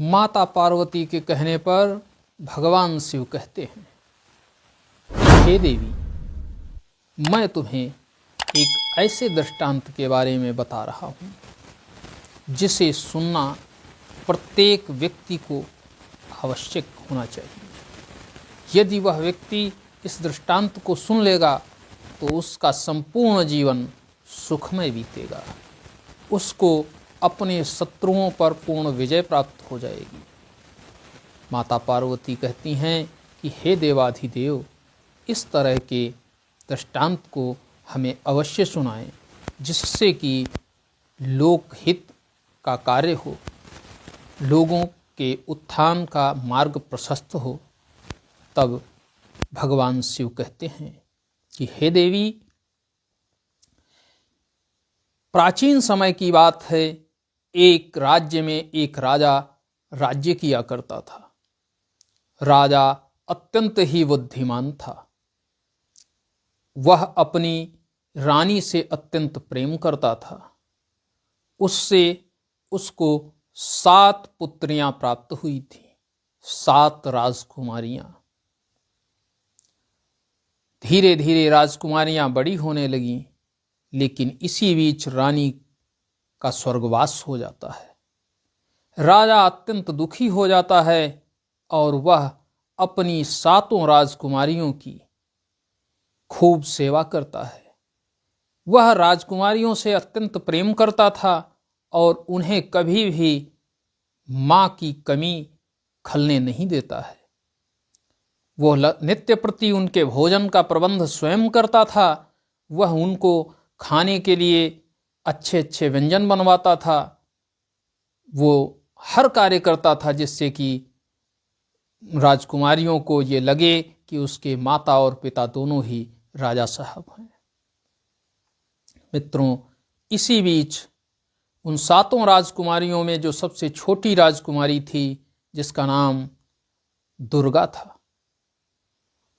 माता पार्वती के कहने पर भगवान शिव कहते हैं, हे देवी, मैं तुम्हें एक ऐसे दृष्टांत के बारे में बता रहा हूँ जिसे सुनना प्रत्येक व्यक्ति को आवश्यक होना चाहिए। यदि वह व्यक्ति इस दृष्टांत को सुन लेगा तो उसका संपूर्ण जीवन सुखमय बीतेगा, उसको अपने शत्रुओं पर पूर्ण विजय प्राप्त हो जाएगी। माता पार्वती कहती हैं कि हे देवाधिदेव, इस तरह के दृष्टांत को हमें अवश्य सुनाएं जिससे कि लोकहित का कार्य हो, लोगों के उत्थान का मार्ग प्रशस्त हो। तब भगवान शिव कहते हैं कि हे देवी, प्राचीन समय की बात है, एक राज्य में एक राजा राज्य किया करता था। राजा अत्यंत ही बुद्धिमान था। वह अपनी रानी से अत्यंत प्रेम करता था। उससे उसको 7 पुत्रियां प्राप्त हुई थी, 7 राजकुमारियां। धीरे धीरे राजकुमारियां बड़ी होने लगीं, लेकिन इसी बीच रानी का स्वर्गवास हो जाता है। राजा अत्यंत दुखी हो जाता है और वह अपनी 7 राजकुमारियों की खूब सेवा करता है। वह राजकुमारियों से अत्यंत प्रेम करता था और उन्हें कभी भी माँ की कमी खलने नहीं देता है। वह नित्य प्रति उनके भोजन का प्रबंध स्वयं करता था। वह उनको खाने के लिए अच्छे अच्छे व्यंजन बनवाता था। वो हर कार्य करता था जिससे कि राजकुमारियों को ये लगे कि उसके माता और पिता दोनों ही राजा साहब हैं। मित्रों, इसी बीच उन 7 राजकुमारियों में जो सबसे छोटी राजकुमारी थी, जिसका नाम दुर्गा था,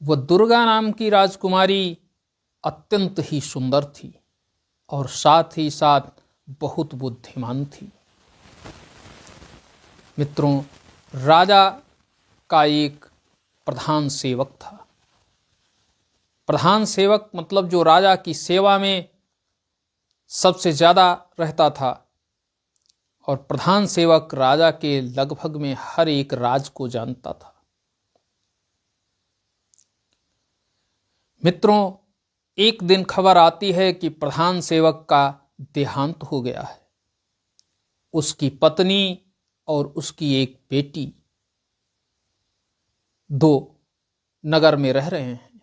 वह दुर्गा नाम की राजकुमारी अत्यंत ही सुंदर थी और साथ ही साथ बहुत बुद्धिमान थी। मित्रों, राजा का एक प्रधान सेवक था। प्रधान सेवक मतलब जो राजा की सेवा में सबसे ज़्यादा रहता था, और प्रधान सेवक राजा के लगभग में हर एक राज को जानता था। मित्रों, एक दिन खबर आती है कि प्रधान सेवक का देहांत हो गया है। उसकी पत्नी और उसकी एक बेटी 2 नगर में रह रहे हैं।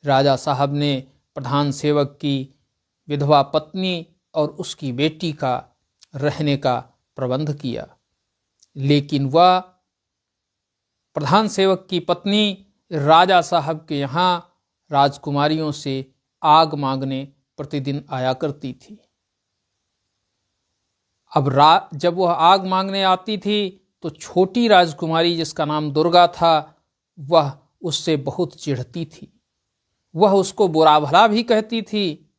राजा साहब ने प्रधान सेवक की विधवा पत्नी और उसकी बेटी का रहने का प्रबंध किया, लेकिन वह प्रधान सेवक की पत्नी राजा साहब के यहाँ राजकुमारियों से आग मांगने प्रतिदिन आया करती थी। अब जब वह आग मांगने आती थी तो छोटी राजकुमारी जिसका नाम दुर्गा था, वह उससे बहुत चिढ़ती थी। वह उसको बुरा भला भी कहती थी,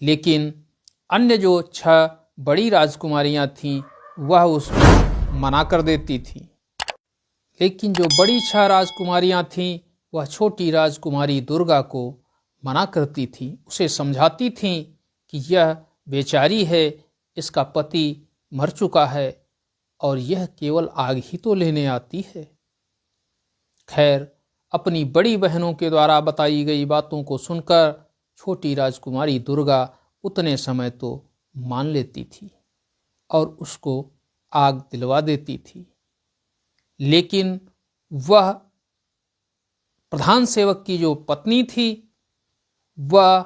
लेकिन अन्य जो 6 बड़ी राजकुमारियां थीं वह उसको मना कर देती थी। लेकिन जो बड़ी 6 राजकुमारियां थीं वह छोटी राजकुमारी दुर्गा को मना करती थी, उसे समझाती थीं कि यह बेचारी है, इसका पति मर चुका है और यह केवल आग ही तो लेने आती है। खैर, अपनी बड़ी बहनों के द्वारा बताई गई बातों को सुनकर छोटी राजकुमारी दुर्गा उतने समय तो मान लेती थी और उसको आग दिलवा देती थी। लेकिन वह प्रधान सेवक की जो पत्नी थी, वह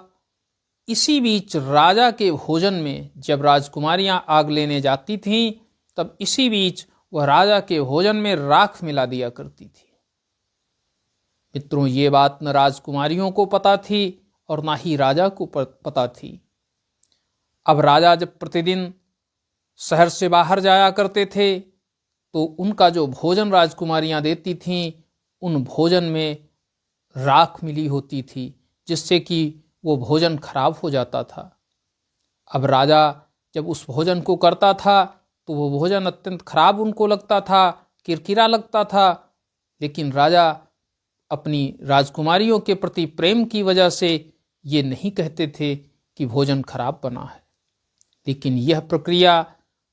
इसी बीच राजा के भोजन में, जब राजकुमारियां आग लेने जाती थीं, तब इसी बीच वह राजा के भोजन में राख मिला दिया करती थी। मित्रों, ये बात न राजकुमारियों को पता थी और ना ही राजा को पता थी। अब राजा जब प्रतिदिन शहर से बाहर जाया करते थे तो उनका जो भोजन राजकुमारियां देती थीं, उन भोजन में राख मिली होती थी, जिससे कि वो भोजन खराब हो जाता था। अब राजा जब उस भोजन को करता था तो वो भोजन अत्यंत खराब उनको लगता था, किरकिरा लगता था। लेकिन राजा अपनी राजकुमारियों के प्रति प्रेम की वजह से ये नहीं कहते थे कि भोजन खराब बना है, लेकिन यह प्रक्रिया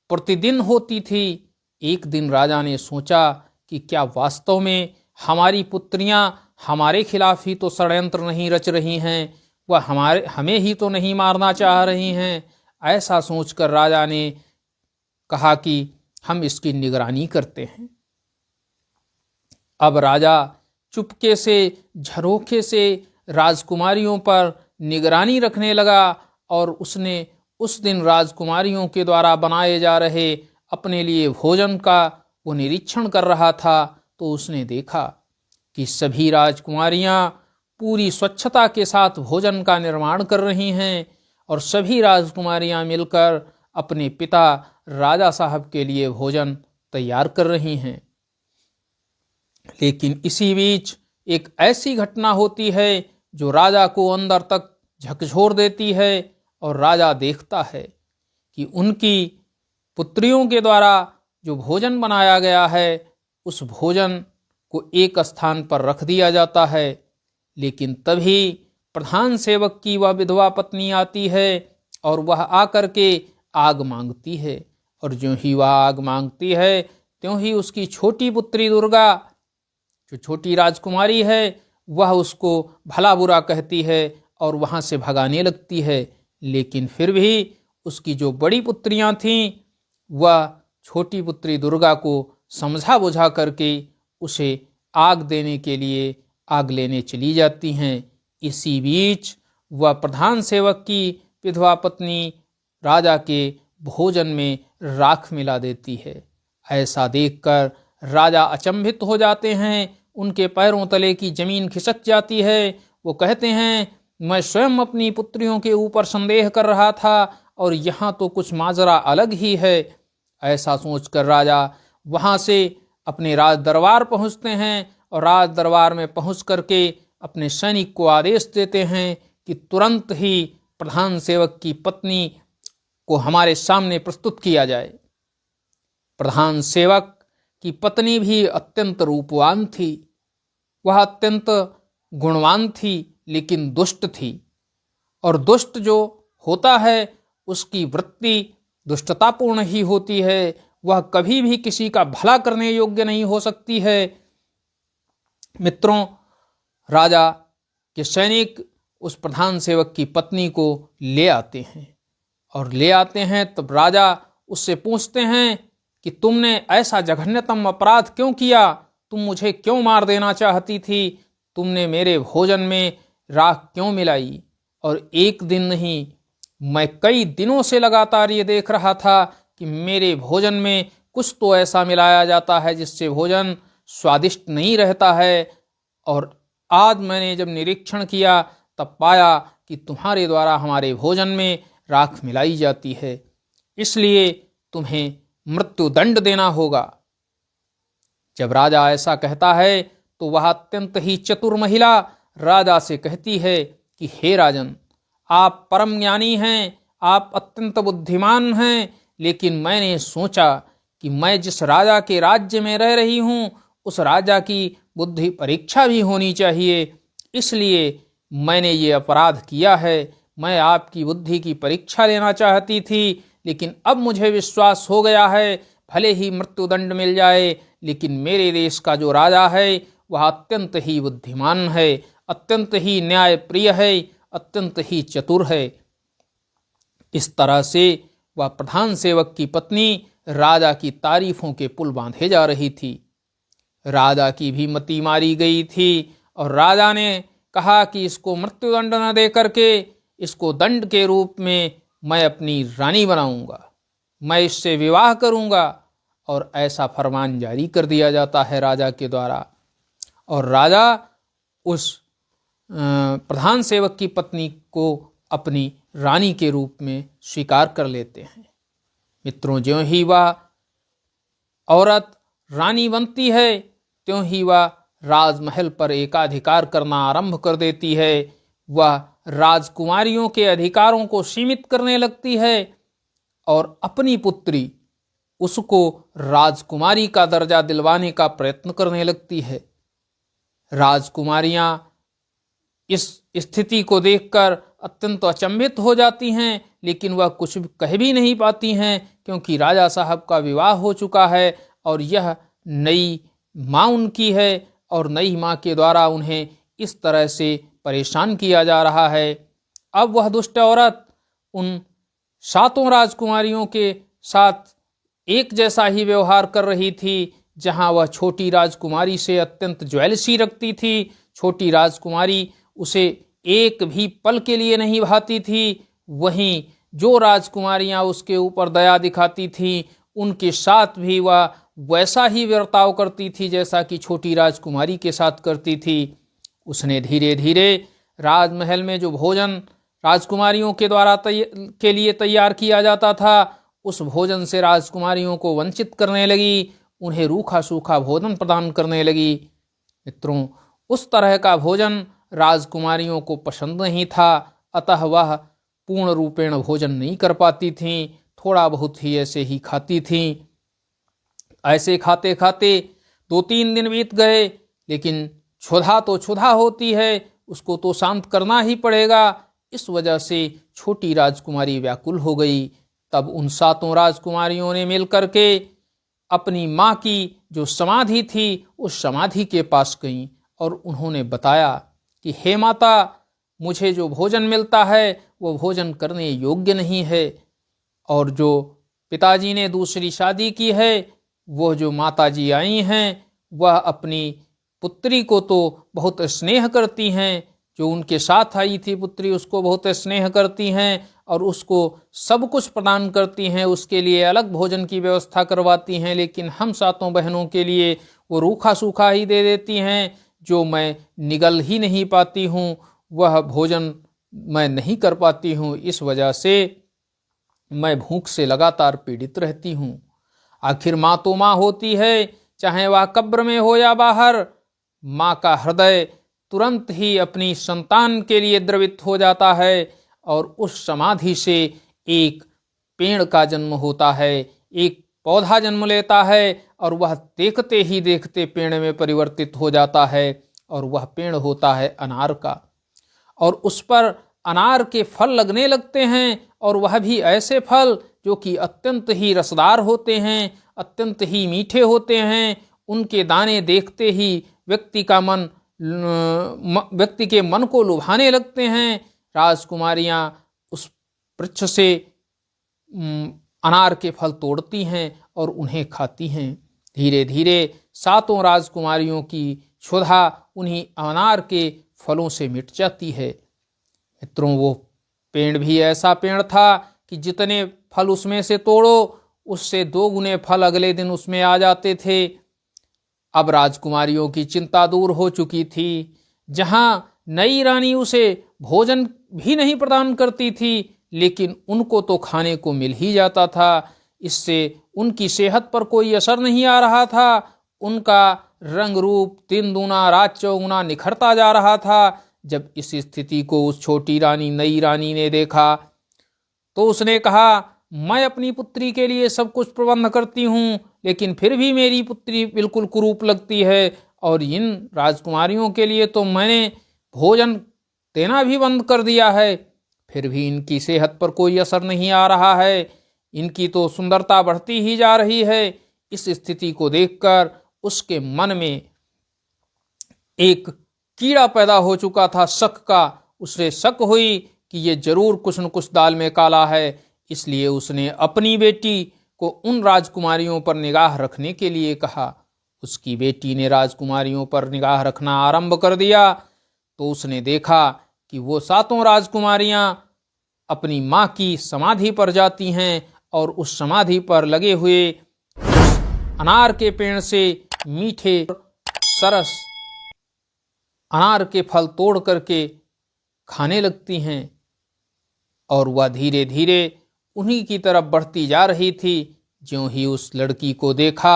प्रतिदिन होती थी। एक दिन राजा ने सोचा कि क्या वास्तव में हमारी पुत्रियां हमारे खिलाफ ही तो षड्यंत्र नहीं रच रही हैं, वह हमें ही तो नहीं मारना चाह रही हैं। ऐसा सोचकर राजा ने कहा कि हम इसकी निगरानी करते हैं। अब राजा चुपके से, झरोखे से राजकुमारियों पर निगरानी रखने लगा और उसने उस दिन राजकुमारियों के द्वारा बनाए जा रहे अपने लिए भोजन का वो निरीक्षण कर रहा था। तो उसने देखा कि सभी राजकुमारियां पूरी स्वच्छता के साथ भोजन का निर्माण कर रही हैं और सभी राजकुमारियां मिलकर अपने पिता राजा साहब के लिए भोजन तैयार कर रही हैं। लेकिन इसी बीच एक ऐसी घटना होती है जो राजा को अंदर तक झकझोर देती है और राजा देखता है कि उनकी पुत्रियों के द्वारा जो भोजन बनाया गया है उस भोजन को एक स्थान पर रख दिया जाता है। लेकिन तभी प्रधान सेवक की वह विधवा पत्नी आती है और वह आकर के आग मांगती है, और जो ही वह आग मांगती है त्यों ही उसकी छोटी पुत्री दुर्गा, जो छोटी राजकुमारी है, वह उसको भला बुरा कहती है और वहाँ से भगाने लगती है। लेकिन फिर भी उसकी जो बड़ी पुत्रियां थीं वह छोटी पुत्री दुर्गा को समझा बुझा करके उसे आग देने के लिए आग लेने चली जाती हैं। इसी बीच वह प्रधान सेवक की विधवा पत्नी राजा के भोजन में राख मिला देती है। ऐसा देखकर राजा अचंभित हो जाते हैं, उनके पैरों तले की जमीन खिसक जाती है। वो कहते हैं, मैं स्वयं अपनी पुत्रियों के ऊपर संदेह कर रहा था और यहाँ तो कुछ माजरा अलग ही है। ऐसा सोचकर राजा वहाँ से अपने राज दरबार पहुँचते हैं और राज दरबार में पहुँच करके अपने सैनिक को आदेश देते हैं कि तुरंत ही प्रधान सेवक की पत्नी को हमारे सामने प्रस्तुत किया जाए। प्रधान सेवक की पत्नी भी अत्यंत रूपवान थी, वह अत्यंत गुणवान थी, लेकिन दुष्ट थी। और दुष्ट जो होता है उसकी वृत्ति दुष्टतापूर्ण ही होती है, वह कभी भी किसी का भला करने योग्य नहीं हो सकती है। मित्रों, राजा के सैनिक उस प्रधान सेवक की पत्नी को ले आते हैं और ले आते हैं तब राजा उससे पूछते हैं कि तुमने ऐसा जघन्यतम अपराध क्यों किया, तुम मुझे क्यों मार देना चाहती थी, तुमने मेरे भोजन में राख क्यों मिलाई। और एक दिन नहीं, मैं कई दिनों से लगातार ये देख रहा था कि मेरे भोजन में कुछ तो ऐसा मिलाया जाता है जिससे भोजन स्वादिष्ट नहीं रहता है। और आज मैंने जब निरीक्षण किया तब पाया कि तुम्हारे द्वारा हमारे भोजन में राख मिलाई जाती है, इसलिए तुम्हें मृत्यु दंड देना होगा। जब राजा ऐसा कहता है तो वह अत्यंत ही चतुर महिला राजा से कहती है कि हे राजन, आप परम ज्ञानी हैं, आप अत्यंत बुद्धिमान हैं, लेकिन मैंने सोचा कि मैं जिस राजा के राज्य में रह रही हूँ उस राजा की बुद्धि परीक्षा भी होनी चाहिए, इसलिए मैंने ये अपराध किया है। मैं आपकी बुद्धि की परीक्षा लेना चाहती थी, लेकिन अब मुझे विश्वास हो गया है, भले ही मृत्युदंड मिल जाए, लेकिन मेरे देश का जो राजा है वह अत्यंत ही बुद्धिमान है, अत्यंत ही न्यायप्रिय है, अत्यंत ही चतुर है। इस तरह से वह प्रधान सेवक की पत्नी राजा की तारीफों के पुल बांधे जा रही थी। राजा की भी मति मारी गई थी और राजा ने कहा कि इसको मृत्युदंड न दे करके इसको दंड के रूप में मैं अपनी रानी बनाऊंगा, मैं इससे विवाह करूंगा। और ऐसा फरमान जारी कर दिया जाता है राजा के द्वारा, और राजा उस प्रधान सेवक की पत्नी को अपनी रानी के रूप में स्वीकार कर लेते हैं। मित्रों, ज्यों ही वह औरत रानी बनती है त्यों ही वह राजमहल पर एकाधिकार करना आरंभ कर देती है। वह राजकुमारियों के अधिकारों को सीमित करने लगती है और अपनी पुत्री उसको राजकुमारी का दर्जा दिलवाने का प्रयत्न करने लगती है। राजकुमारियां इस स्थिति को देखकर अत्यंत अचंभित हो जाती हैं, लेकिन वह कुछ कह भी नहीं पाती हैं, क्योंकि राजा साहब का विवाह हो चुका है और यह नई माँ उनकी है और नई माँ के द्वारा उन्हें इस तरह से परेशान किया जा रहा है। अब वह दुष्ट औरत उन 7 राजकुमारियों के साथ एक जैसा ही व्यवहार कर रही थी। जहां वह छोटी राजकुमारी से अत्यंत ज्वेलसी रखती थी, छोटी राजकुमारी उसे एक भी पल के लिए नहीं भाती थी, वहीं जो राजकुमारियां उसके ऊपर दया दिखाती थीं उनके साथ भी वह वैसा ही बर्ताव करती थी जैसा कि छोटी राजकुमारी के साथ करती थी। उसने धीरे धीरे राजमहल में जो भोजन राजकुमारियों के द्वारा के लिए तैयार किया जाता था, उस भोजन से राजकुमारियों को वंचित करने लगी, उन्हें रूखा सूखा भोजन प्रदान करने लगी। मित्रों, उस तरह का भोजन राजकुमारियों को पसंद नहीं था, अतः वह पूर्ण रूपेण भोजन नहीं कर पाती थीं, थोड़ा बहुत ही ऐसे ही खाती थीं। ऐसे खाते खाते 2-3 दिन बीत गए, लेकिन क्षुधा तो क्षुधा होती है, उसको तो शांत करना ही पड़ेगा। इस वजह से छोटी राजकुमारी व्याकुल हो गई। तब उन 7 राजकुमारियों ने मिलकर के अपनी माँ की जो समाधि थी उस समाधि के पास गईं और उन्होंने बताया कि हे माता, मुझे जो भोजन मिलता है वो भोजन करने योग्य नहीं है, और जो पिताजी ने दूसरी शादी की है, वो जो माताजी आई हैं वह अपनी पुत्री को तो बहुत स्नेह करती हैं, जो उनके साथ आई थी पुत्री उसको बहुत स्नेह करती हैं और उसको सब कुछ प्रदान करती हैं, उसके लिए अलग भोजन की व्यवस्था करवाती हैं, लेकिन हम 7 बहनों के लिए वो रूखा सूखा ही दे देती हैं, जो मैं निगल ही नहीं पाती हूँ, वह भोजन मैं नहीं कर पाती हूँ। इस वजह से मैं भूख से लगातार पीड़ित रहती हूँ। आखिर माँ तो माँ होती है, चाहे वह कब्र में हो या बाहर। माँ का हृदय तुरंत ही अपनी संतान के लिए द्रवित हो जाता है और उस समाधि से एक पेड़ का जन्म होता है, एक पौधा जन्म लेता है और वह देखते ही देखते पेड़ में परिवर्तित हो जाता है और वह पेड़ होता है अनार का, और उस पर अनार के फल लगने लगते हैं, और वह भी ऐसे फल जो कि अत्यंत ही रसदार होते हैं, अत्यंत ही मीठे होते हैं। उनके दाने देखते ही व्यक्ति के मन को लुभाने लगते हैं। राजकुमारियां उस वृक्ष से अनार के फल तोड़ती हैं और उन्हें खाती हैं। धीरे धीरे 7 राजकुमारियों की क्षुधा उन्हीं अनार के फलों से मिट जाती है। मित्रों, वो पेड़ भी ऐसा पेड़ था कि जितने फल उसमें से तोड़ो उससे 2 गुने फल अगले दिन उसमें आ जाते थे। अब राजकुमारियों की चिंता दूर हो चुकी थी। जहां नई रानी उसे भोजन भी नहीं प्रदान करती थी, लेकिन उनको तो खाने को मिल ही जाता था। इससे उनकी सेहत पर कोई असर नहीं आ रहा था। उनका रंग रूप 3 दूना रात चौगुना निखरता जा रहा था। जब इस स्थिति को उस छोटी रानी नई रानी ने देखा तो उसने कहा, मैं अपनी पुत्री के लिए सब कुछ प्रबंध करती हूँ, लेकिन फिर भी मेरी पुत्री बिल्कुल कुरूप लगती है, और इन राजकुमारियों के लिए तो मैंने भोजन देना भी बंद कर दिया है, फिर भी इनकी सेहत पर कोई असर नहीं आ रहा है, इनकी तो सुंदरता बढ़ती ही जा रही है। इस स्थिति को देखकर उसके मन में एक कीड़ा पैदा हो चुका था, शक का। उसे शक हुई कि ये जरूर कुछ न कुछ दाल में काला है, इसलिए उसने अपनी बेटी को उन राजकुमारियों पर निगाह रखने के लिए कहा। उसकी बेटी ने राजकुमारियों पर निगाह रखना आरंभ कर दिया तो उसने देखा कि वो 7 राजकुमारियां अपनी माँ की समाधि पर जाती हैं और उस समाधि पर लगे हुए अनार के पेड़ से मीठे सरस अनार के फल तोड़ करके खाने लगती हैं, और वह धीरे धीरे उन्हीं की तरफ बढ़ती जा रही थी। ज्यों ही उस लड़की को देखा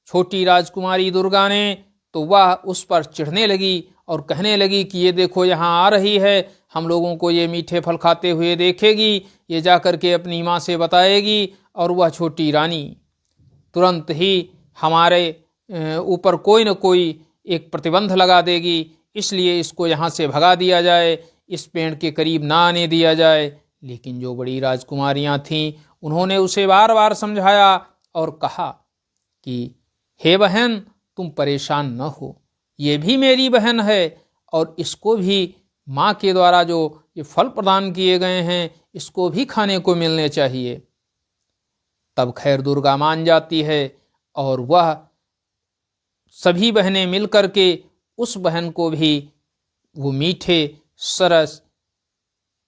छोटी राजकुमारी दुर्गा ने, तो वह उस पर चिढ़ने लगी और कहने लगी कि ये देखो यहाँ आ रही है, हम लोगों को ये मीठे फल खाते हुए देखेगी, ये जाकर के अपनी माँ से बताएगी। और वह छोटी रानी तुरंत ही हमारे ऊपर कोई न कोई एक प्रतिबंध लगा देगी, इसलिए इसको यहाँ से भगा दिया जाए, इस पेड़ के करीब ना आने दिया जाए। लेकिन जो बड़ी राजकुमारियाँ थीं उन्होंने उसे बार बार समझाया और कहा कि हे बहन, तुम परेशान न हो, ये भी मेरी बहन है और इसको भी माँ के द्वारा जो ये फल प्रदान किए गए हैं इसको भी खाने को मिलने चाहिए। तब खैर दुर्गा मान जाती है और वह सभी बहनें मिलकर के उस बहन को भी वो मीठे सरस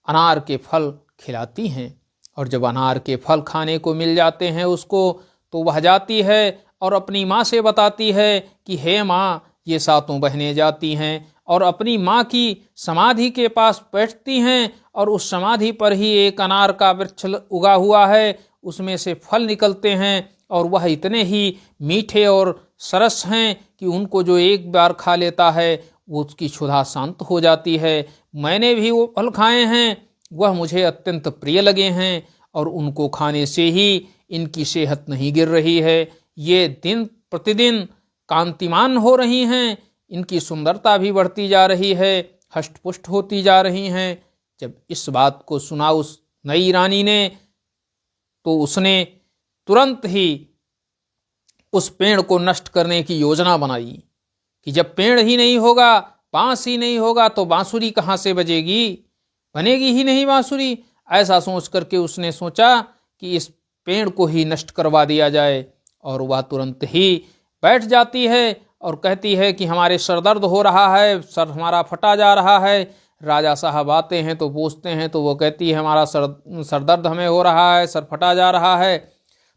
अनार के फल खिलाती हैं। और जब अनार के फल खाने को मिल जाते हैं उसको, तो वह जाती है और अपनी माँ से बताती है कि हे माँ, ये सातों बहनें जाती हैं और अपनी माँ की समाधि के पास बैठती हैं और उस समाधि पर ही एक अनार का वृक्ष उगा हुआ है, उसमें से फल निकलते हैं और वह इतने ही मीठे और सरस हैं कि उनको जो एक बार खा लेता है वो उसकी क्षुधा शांत हो जाती है। मैंने भी वो फल खाए हैं, वह मुझे अत्यंत प्रिय लगे हैं और उनको खाने से ही इनकी सेहत नहीं गिर रही है, ये दिन प्रतिदिन कांतिमान हो रही हैं, इनकी सुंदरता भी बढ़ती जा रही है, हष्टपुष्ट होती जा रही हैं। जब इस बात को सुना उस नई रानी ने, तो उसने तुरंत ही उस पेड़ को नष्ट करने की योजना बनाई कि जब पेड़ ही नहीं होगा, बांस ही नहीं होगा, तो बांसुरी कहाँ से बजेगी, बनेगी ही नहीं बांसुरी। ऐसा सोच करके उसने सोचा कि इस पेड़ को ही नष्ट करवा दिया जाए। और वह तुरंत ही बैठ जाती है और कहती है कि हमारे सर दर्द हो रहा है, सर हमारा फटा जा रहा है। राजा साहब आते हैं तो पूछते हैं, तो वो कहती है हमारा सर दर्द हमें हो रहा है, सर फटा जा रहा है।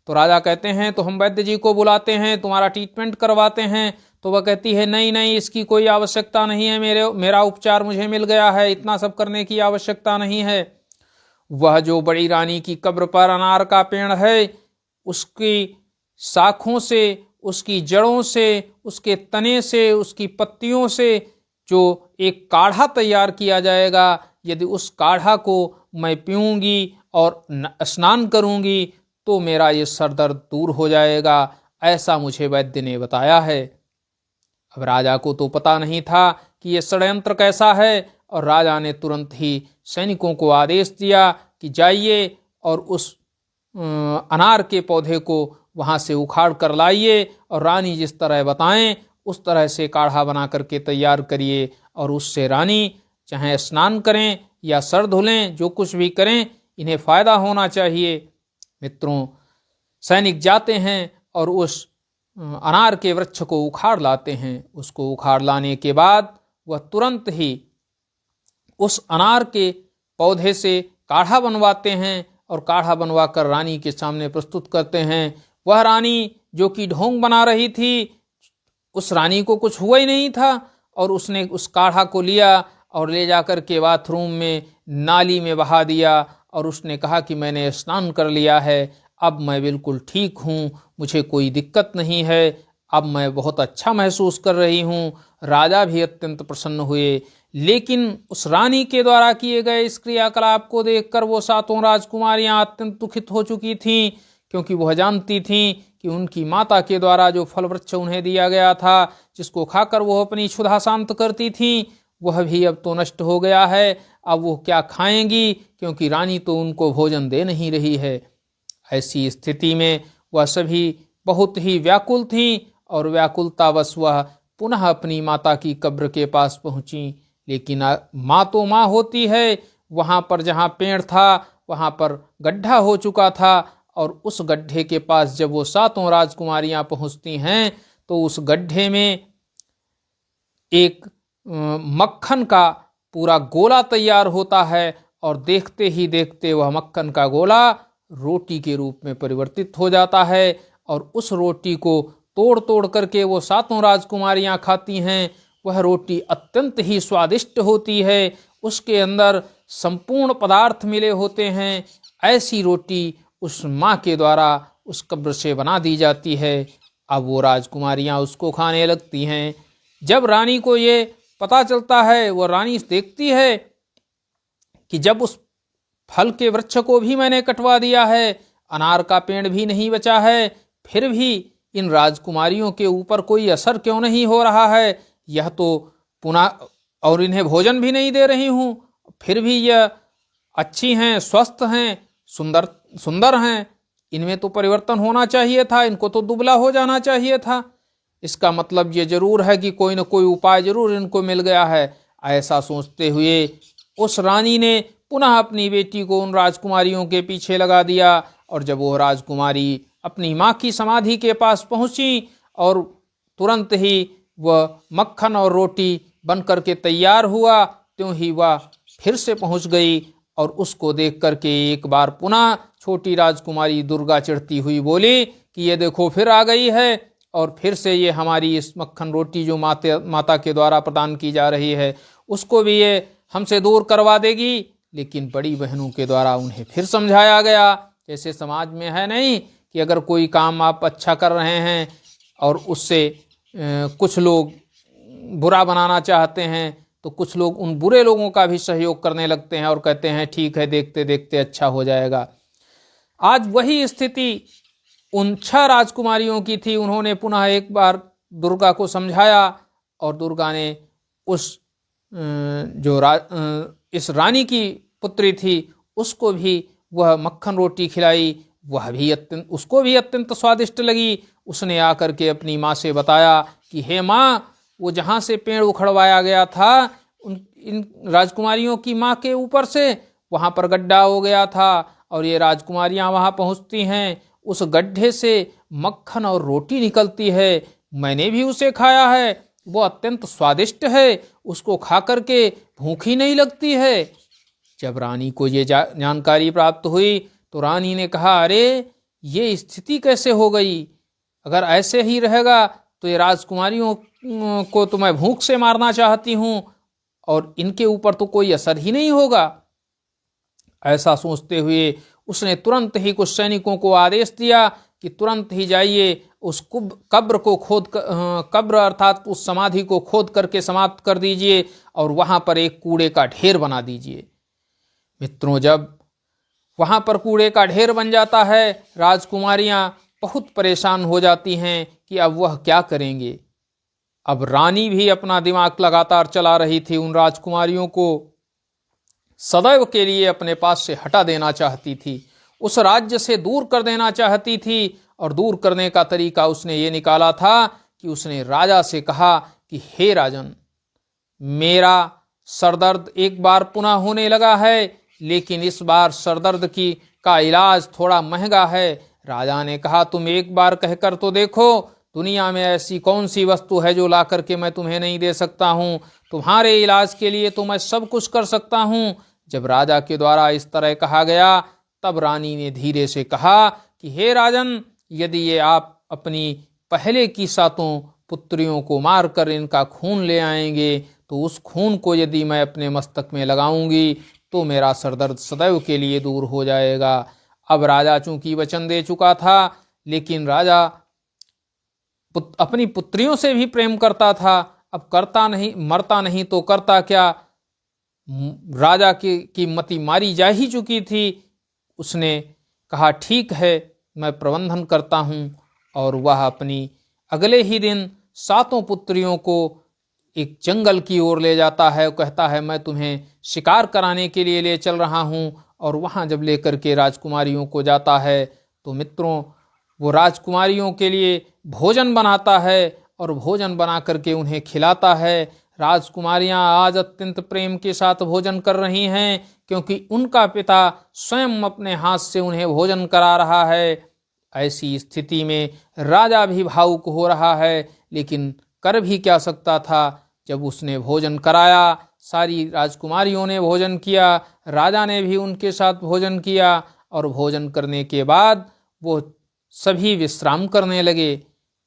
तो राजा कहते हैं तो हम वैद्य जी को बुलाते हैं, तुम्हारा ट्रीटमेंट करवाते हैं। तो वह कहती है नहीं नहीं, इसकी कोई आवश्यकता नहीं है, मेरा उपचार मुझे मिल गया है, इतना सब करने की आवश्यकता नहीं है। वह जो बड़ी रानी की कब्र पर अनार का पेड़ है, उसकी शाखों से, उसकी जड़ों से, उसके तने से, उसकी पत्तियों से जो एक काढ़ा तैयार किया जाएगा, यदि उस काढ़ा को मैं पीऊँगी और स्नान करूँगी तो मेरा ये सर दर्द दूर हो जाएगा, ऐसा मुझे वैद्य ने बताया है। अब राजा को तो पता नहीं था कि ये षड्यंत्र कैसा है, और राजा ने तुरंत ही सैनिकों को आदेश दिया कि जाइए और उस अनार के पौधे को वहाँ से उखाड़ कर लाइए और रानी जिस तरह बताएं उस तरह से काढ़ा बना करके तैयार करिए, और उससे रानी चाहे स्नान करें या सर धुलें, जो कुछ भी करें, इन्हें फ़ायदा होना चाहिए। मित्रों, सैनिक जाते हैं और उस अनार के वृक्ष को उखाड़ लाते हैं। उसको उखाड़ लाने के बाद वह तुरंत ही उस अनार के पौधे से काढ़ा बनवाते हैं और काढ़ा बनवा कर रानी के सामने प्रस्तुत करते हैं। वह रानी जो कि ढोंग बना रही थी, उस रानी को कुछ हुआ ही नहीं था, और उसने उस काढ़ा को लिया और ले जाकर के बाथरूम में नाली में बहा दिया और उसने कहा कि मैंने स्नान कर लिया है, अब मैं बिल्कुल ठीक हूँ, मुझे कोई दिक्कत नहीं है, अब मैं बहुत अच्छा महसूस कर रही हूँ। राजा भी अत्यंत प्रसन्न हुए। लेकिन उस रानी के द्वारा किए गए इस क्रियाकलाप को देखकर वो सातों राजकुमारियां अत्यंत दुखित हो चुकी थीं, क्योंकि वह जानती थीं कि उनकी माता के द्वारा जो फल वृक्ष उन्हें दिया गया था, जिसको खाकर वो अपनी क्षुधा शांत करती थीं, वह भी अब तो नष्ट हो गया है। अब वो क्या खाएंगी, क्योंकि रानी तो उनको भोजन दे नहीं रही है। ऐसी स्थिति में वह सभी बहुत ही व्याकुल थीं और व्याकुलतावश वह पुनः अपनी माता की कब्र के पास पहुंची। लेकिन माँ तो माँ होती है, वहाँ पर जहाँ पेड़ था वहाँ पर गड्ढा हो चुका था, और उस गड्ढे के पास जब वो सातों राजकुमारियाँ पहुँचती हैं तो उस गड्ढे में एक मक्खन का पूरा गोला तैयार होता है, और देखते ही देखते वह मक्खन का गोला रोटी के रूप में परिवर्तित हो जाता है, और उस रोटी को तोड़ तोड़ करके वो सातों राजकुमारियां खाती हैं। वह रोटी अत्यंत ही स्वादिष्ट होती है, उसके अंदर संपूर्ण पदार्थ मिले होते हैं। ऐसी रोटी उस माँ के द्वारा उस कब्र से बना दी जाती है। अब वो राजकुमारियां उसको खाने लगती हैं। जब रानी को ये पता चलता है, वह रानी देखती है कि जब उस फल के वृक्ष को भी मैंने कटवा दिया है, अनार का पेड़ भी नहीं बचा है, फिर भी इन राजकुमारियों के ऊपर कोई असर क्यों नहीं हो रहा है? यह तो पुनः, और इन्हें भोजन भी नहीं दे रही हूँ, फिर भी यह अच्छी हैं, स्वस्थ हैं, सुंदर सुंदर हैं। इनमें तो परिवर्तन होना चाहिए था, इनको तो दुबला हो जाना चाहिए था। इसका मतलब ये जरूर है कि कोई न कोई उपाय जरूर इनको मिल गया है। ऐसा सोचते हुए उस रानी ने पुनः अपनी बेटी को उन राजकुमारियों के पीछे लगा दिया। और जब वो राजकुमारी अपनी माँ की समाधि के पास पहुंची और तुरंत ही वह मक्खन और रोटी बनकर के तैयार हुआ, त्यों ही वह फिर से पहुंच गई और उसको देख करके एक बार पुनः छोटी राजकुमारी दुर्गा चिढ़ती हुई बोली कि ये देखो फिर आ गई है और फिर से ये हमारी इस मक्खन रोटी जो माता के द्वारा प्रदान की जा रही है उसको भी ये हमसे दूर करवा देगी। लेकिन बड़ी बहनों के द्वारा उन्हें फिर समझाया गया। जैसे समाज में है नहीं कि अगर कोई काम आप अच्छा कर रहे हैं और उससे कुछ लोग बुरा बनाना चाहते हैं तो कुछ लोग उन बुरे लोगों का भी सहयोग करने लगते हैं और कहते हैं ठीक है, देखते देखते अच्छा हो जाएगा। आज वही स्थिति उन 6 राजकुमारियों की थी। उन्होंने पुनः एक बार दुर्गा को समझाया और दुर्गा ने उस इस रानी की पुत्री थी उसको भी वह मक्खन रोटी खिलाई। वह भी उसको भी अत्यंत स्वादिष्ट लगी। उसने आकर के अपनी माँ से बताया कि हे माँ, वो जहाँ से पेड़ उखड़वाया गया था इन राजकुमारियों की माँ के ऊपर से, वहाँ पर गड्ढा हो गया था और ये राजकुमारियाँ वहाँ पहुँचती हैं, उस गड्ढे से मक्खन और रोटी निकलती है। मैंने भी उसे खाया है, वो अत्यंत स्वादिष्ट है, उसको खा करके भूख ही नहीं लगती है। जब रानी को ये जानकारी प्राप्त हुई तो रानी ने कहा, अरे ये स्थिति कैसे हो गई? अगर ऐसे ही रहेगा तो ये राजकुमारियों को तो मैं भूख से मारना चाहती हूँ और इनके ऊपर तो कोई असर ही नहीं होगा। ऐसा सोचते हुए उसने तुरंत ही कुछ सैनिकों को आदेश दिया कि तुरंत ही जाइए उस कब्र अर्थात उस समाधि को खोद करके समाप्त कर दीजिए और वहां पर एक कूड़े का ढेर बना दीजिए। मित्रों, जब वहां पर कूड़े का ढेर बन जाता है, राजकुमारियां बहुत परेशान हो जाती हैं कि अब वह क्या करेंगे। अब रानी भी अपना दिमाग लगातार चला रही थी, उन राजकुमारियों को सदैव के लिए अपने पास से हटा देना चाहती थी, उस राज्य से दूर कर देना चाहती थी। और दूर करने का तरीका उसने ये निकाला था कि उसने राजा से कहा कि हे राजन, मेरा सरदर्द एक बार पुनः होने लगा है, लेकिन इस बार सरदर्द का इलाज थोड़ा महंगा है। राजा ने कहा, तुम एक बार कहकर तो देखो, दुनिया में ऐसी कौन सी वस्तु है जो ला करके मैं तुम्हें नहीं दे सकता हूँ। तुम्हारे इलाज के लिए तो मैं सब कुछ कर सकता हूँ। जब राजा के द्वारा इस तरह कहा गया तब रानी ने धीरे से कहा कि हे राजन, यदि ये आप अपनी पहले की 7 पुत्रियों को मारकर इनका खून ले आएंगे तो उस खून को यदि मैं अपने मस्तक में लगाऊंगी तो मेरा सरदर्द सदैव के लिए दूर हो जाएगा। अब राजा चूंकि वचन दे चुका था, लेकिन राजा अपनी पुत्रियों से भी प्रेम करता था। अब करता नहीं, मरता नहीं तो करता क्या? राजा की मति मारी जा ही चुकी थी। उसने कहा, ठीक है, मैं प्रबंधन करता हूँ। और वह अपनी अगले ही दिन 7 पुत्रियों को एक जंगल की ओर ले जाता है। कहता है, मैं तुम्हें शिकार कराने के लिए ले चल रहा हूँ। और वहाँ जब लेकर के राजकुमारियों को जाता है तो मित्रों, वो राजकुमारियों के लिए भोजन बनाता है और भोजन बना करके उन्हें खिलाता है। राजकुमारियां आज अत्यंत प्रेम के साथ भोजन कर रही हैं, क्योंकि उनका पिता स्वयं अपने हाथ से उन्हें भोजन करा रहा है। ऐसी स्थिति में राजा भी भावुक हो रहा है, लेकिन कर भी क्या सकता था। जब उसने भोजन कराया, सारी राजकुमारियों ने भोजन किया, राजा ने भी उनके साथ भोजन किया। और भोजन करने के बाद वो सभी विश्राम करने लगे।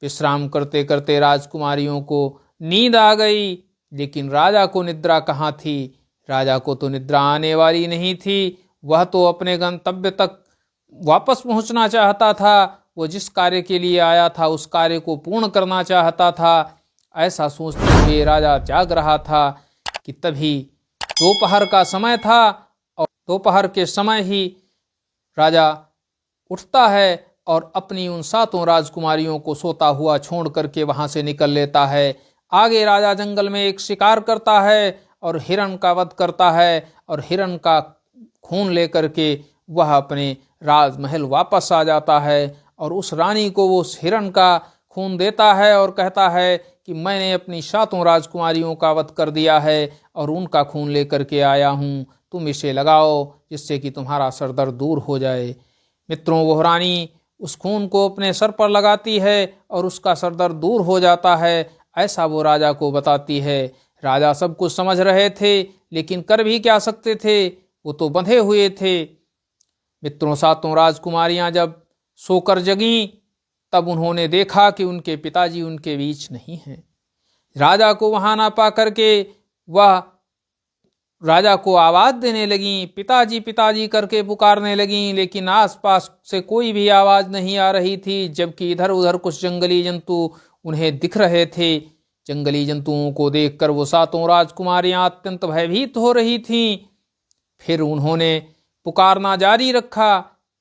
विश्राम करते करते राजकुमारियों को नींद आ गई, लेकिन राजा को निद्रा कहाँ थी। राजा को तो निद्रा आने वाली नहीं थी। वह तो अपने गंतव्य तक वापस पहुंचना चाहता था। वो जिस कार्य के लिए आया था उस कार्य को पूर्ण करना चाहता था। ऐसा सोचते हुए राजा जाग रहा था कि तभी दोपहर का समय था। और दोपहर के समय ही राजा उठता है और अपनी उन 7 राजकुमारियों को सोता हुआ छोड़ करके वहां से निकल लेता है। आगे राजा जंगल में एक शिकार करता है और हिरण का वध करता है और हिरण का खून लेकर के वह अपने राजमहल वापस आ जाता है और उस रानी को वो उस हिरण का खून देता है और कहता है कि मैंने अपनी 7 राजकुमारियों का वध कर दिया है और उनका खून लेकर के आया हूँ, तुम इसे लगाओ जिससे कि तुम्हारा सरदर्द दूर हो जाए। मित्रों, वह रानी उस खून को अपने सर पर लगाती है और उसका सरदर्द दूर हो जाता है, ऐसा वो राजा को बताती है। राजा सब कुछ समझ रहे थे लेकिन कर भी क्या सकते थे, वो तो बंधे हुए थे। मित्रों, 7 राजकुमारियां जब सोकर जगी तब उन्होंने देखा कि उनके पिताजी उनके बीच नहीं हैं। राजा को वहां ना पा करके वह राजा को आवाज देने लगी, पिताजी पिताजी करके पुकारने लगी, लेकिन आसपास से कोई भी आवाज नहीं आ रही थी, जबकि इधर उधर कुछ जंगली जंतु उन्हें दिख रहे थे। जंगली जंतुओं को देखकर वो 7 राजकुमारियां अत्यंत भयभीत हो रही थीं। फिर उन्होंने पुकारना जारी रखा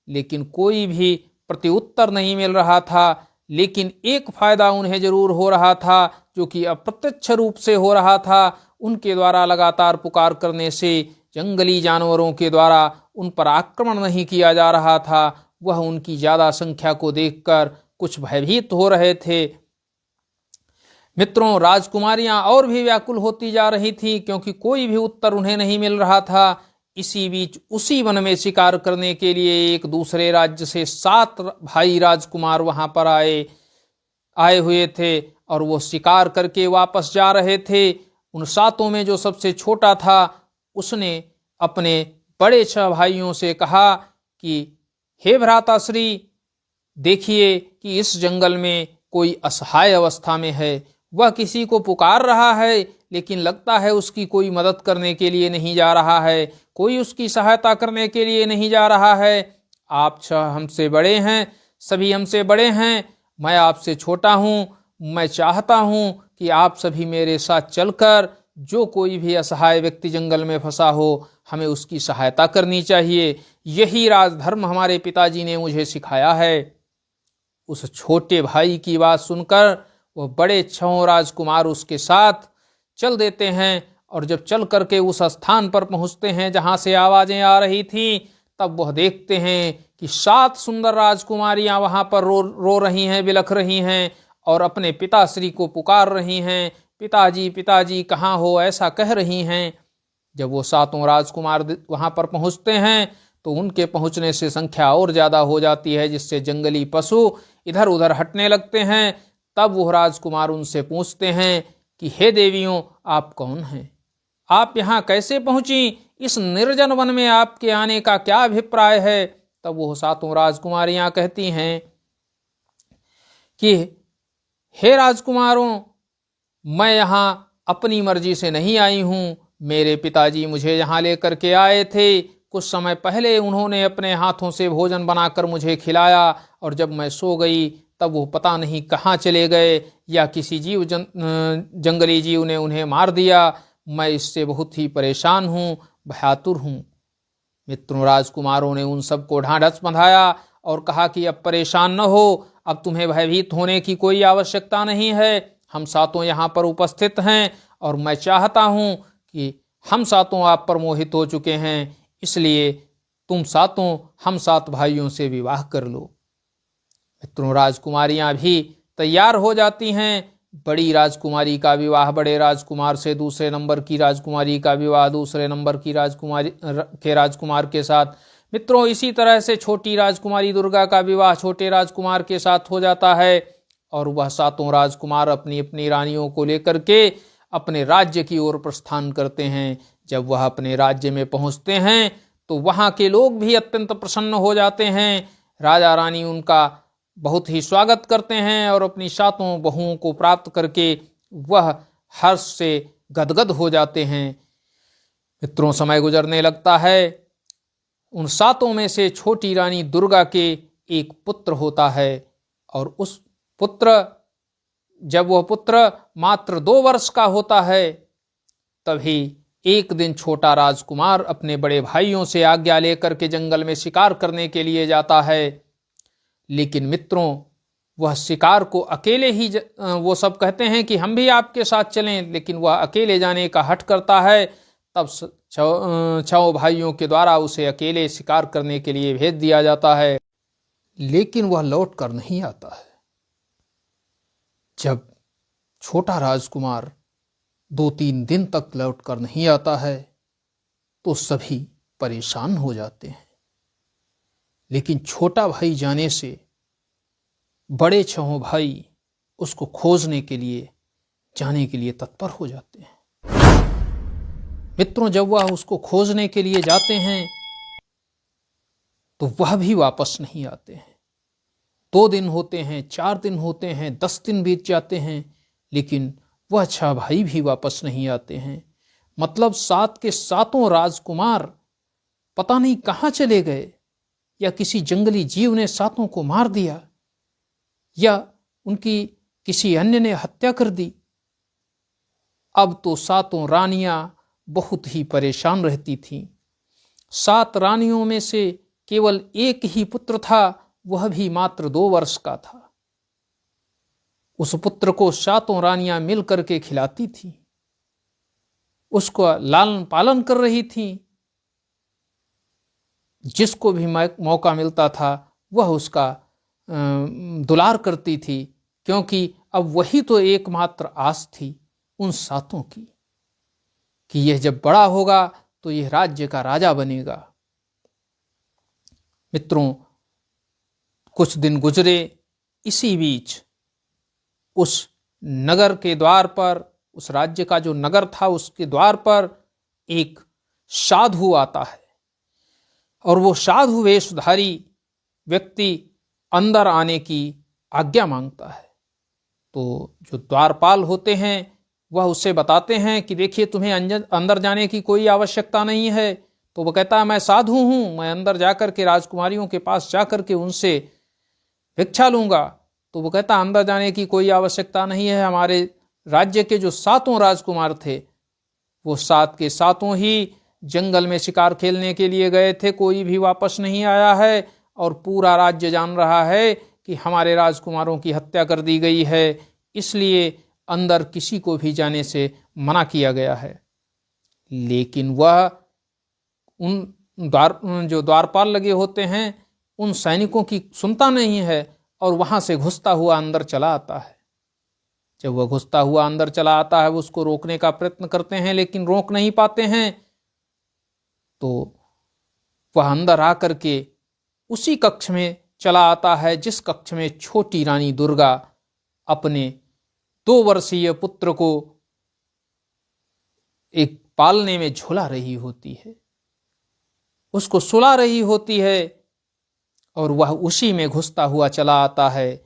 लेकिन कोई भी प्रत्युत्तर नहीं मिल रहा था। लेकिन एक फायदा उन्हें जरूर हो रहा था, जो कि अप्रत्यक्ष रूप से हो रहा था। उनके द्वारा लगातार पुकार करने से जंगली जानवरों के द्वारा उन पर आक्रमण नहीं किया जा रहा था। वह उनकी ज्यादा संख्या को देखकर कुछ भयभीत हो रहे थे। मित्रों, राजकुमारियां और भी व्याकुल होती जा रही थी क्योंकि कोई भी उत्तर उन्हें नहीं मिल रहा था। इसी बीच उसी वन में शिकार करने के लिए एक दूसरे राज्य से 7 भाई राजकुमार वहां पर आए हुए थे और वो शिकार करके वापस जा रहे थे। उन 7 में जो सबसे छोटा था उसने अपने बड़े 6 भाइयों से कहा कि हे भ्राताश्री, देखिए कि इस जंगल में कोई असहाय अवस्था में है। वह किसी को पुकार रहा है लेकिन लगता है उसकी कोई मदद करने के लिए नहीं जा रहा है, कोई उसकी सहायता करने के लिए नहीं जा रहा है। आप 6 हमसे बड़े हैं, सभी हमसे बड़े हैं, मैं आपसे छोटा हूँ। मैं चाहता हूँ कि आप सभी मेरे साथ चलकर जो कोई भी असहाय व्यक्ति जंगल में फंसा हो, हमें उसकी सहायता करनी चाहिए। यही राजधर्म हमारे पिताजी ने मुझे सिखाया है। उस छोटे भाई की बात सुनकर वह बड़े 6 राजकुमार उसके साथ चल देते हैं और जब चल करके उस स्थान पर पहुंचते हैं जहां से आवाजें आ रही थी, तब वह देखते हैं कि 7 सुंदर राजकुमारियां वहां पर रो रही हैं, बिलख रही हैं और अपने पिताश्री को पुकार रही हैं, पिताजी पिताजी कहाँ हो, ऐसा कह रही हैं। जब वो 7 राजकुमार वहां पर पहुंचते हैं तो उनके पहुंचने से संख्या और ज्यादा हो जाती है, जिससे जंगली पशु इधर उधर हटने लगते हैं। तब वो राजकुमार उनसे पूछते हैं कि हे देवियों, आप कौन हैं, आप यहाँ कैसे पहुंची, इस निर्जन वन में आपके आने का क्या अभिप्राय है। तब वो 7 राजकुमारियां कहती हैं कि हे राजकुमारों, मैं यहाँ अपनी मर्जी से नहीं आई हूँ, मेरे पिताजी मुझे यहाँ लेकर के आए थे। कुछ समय पहले उन्होंने अपने हाथों से भोजन बनाकर मुझे खिलाया और जब मैं सो गई तब वो पता नहीं कहाँ चले गए या किसी जंगली जीव ने उन्हें मार दिया। मैं इससे बहुत ही परेशान हूँ, भयातुर हूँ। मित्रों, राजकुमारों ने उन सबको ढांढस बंधाया और कहा कि अब परेशान न हो, अब तुम्हें भयभीत होने की कोई आवश्यकता नहीं है। हम 7 यहाँ पर उपस्थित हैं और मैं चाहता हूँ कि हम 7 आप पर मोहित हो चुके हैं, इसलिए तुम 7 हम 7 भाइयों से विवाह कर लो। मित्रों, राजकुमारियां भी तैयार हो जाती हैं। बड़ी राजकुमारी का विवाह बड़े राजकुमार से, दूसरे नंबर की राजकुमारी का विवाह दूसरे नंबर की राजकुमार के साथ। मित्रों, इसी तरह से छोटी राजकुमारी दुर्गा का विवाह छोटे राजकुमार के साथ हो जाता है और वह 7 राजकुमार अपनी अपनी रानियों को लेकर के अपने राज्य की ओर प्रस्थान करते हैं। जब वह अपने राज्य में पहुंचते हैं तो वहां के लोग भी अत्यंत प्रसन्न हो जाते हैं। राजा रानी उनका बहुत ही स्वागत करते हैं और अपनी 7 बहुओं को प्राप्त करके वह हर्ष से गदगद हो जाते हैं। मित्रों, समय गुजरने लगता है। उन 7 में से छोटी रानी दुर्गा के एक पुत्र होता है और उस पुत्र जब वह पुत्र मात्र 2 वर्ष का होता है, तभी एक दिन छोटा राजकुमार अपने बड़े भाइयों से आज्ञा लेकर के जंगल में शिकार करने के लिए जाता है। लेकिन मित्रों वह शिकार को अकेले ही वो सब कहते हैं कि हम भी आपके साथ चलें, लेकिन वह अकेले जाने का हठ करता है। तब छह भाइयों के द्वारा उसे अकेले शिकार करने के लिए भेज दिया जाता है, लेकिन वह लौट कर नहीं आता है। जब छोटा राजकुमार 2-3 दिन तक लौट कर नहीं आता है तो सभी परेशान हो जाते हैं, लेकिन छोटा भाई जाने से बड़े छहों भाई उसको खोजने के लिए जाने के लिए तत्पर हो जाते हैं। मित्रों, जब वह उसको खोजने के लिए जाते हैं तो वह भी वापस नहीं आते हैं। 2 दिन होते हैं, 4 दिन होते हैं, 10 दिन बीत जाते हैं, लेकिन वह 6 भाई भी वापस नहीं आते हैं। मतलब 7 के 7 राजकुमार पता नहीं कहाँ चले गए, या किसी जंगली जीव ने 7 को मार दिया, या उनकी किसी अन्य ने हत्या कर दी। अब तो 7 रानियां बहुत ही परेशान रहती थीं। 7 रानियों में से केवल एक ही पुत्र था, वह भी मात्र 2 वर्ष का था। उस पुत्र को 7 रानियां मिल करके खिलाती थी, उसको लालन पालन कर रही थी। जिसको भी मौका मिलता था वह उसका दुलार करती थी, क्योंकि अब वही तो एकमात्र आस थी उन 7 की कि यह जब बड़ा होगा तो यह राज्य का राजा बनेगा। मित्रों, कुछ दिन गुजरे। इसी बीच उस नगर के द्वार पर, उस राज्य का जो नगर था उसके द्वार पर एक साधु आता है, और वो साधु वेशधारी व्यक्ति अंदर आने की आज्ञा मांगता है। तो जो द्वारपाल होते हैं वह उससे बताते हैं कि देखिए, तुम्हें अंदर जाने की कोई आवश्यकता नहीं है। तो वह कहता है, मैं साधु हूं, मैं अंदर जाकर के राजकुमारियों के पास जाकर के उनसे भिक्षा लूंगा। तो वो कहता, अंदर जाने की कोई आवश्यकता नहीं है। हमारे राज्य के जो 7 राजकुमार थे वो 7 के 7 ही जंगल में शिकार खेलने के लिए गए थे, कोई भी वापस नहीं आया है, और पूरा राज्य जान रहा है कि हमारे राजकुमारों की हत्या कर दी गई है, इसलिए अंदर किसी को भी जाने से मना किया गया है। लेकिन वह उन जो द्वारपाल लगे होते हैं उन सैनिकों की सुनता नहीं है, और वहां से घुसता हुआ अंदर चला आता है। जब वह घुसता हुआ अंदर चला आता है, वो उसको रोकने का प्रयत्न करते हैं, लेकिन रोक नहीं पाते हैं। तो वह अंदर आकर के उसी कक्ष में चला आता है जिस कक्ष में छोटी रानी दुर्गा अपने 2 वर्षीय पुत्र को एक पालने में झूला रही होती है, उसको सुला रही होती है, और वह उसी में घुसता हुआ चला आता है।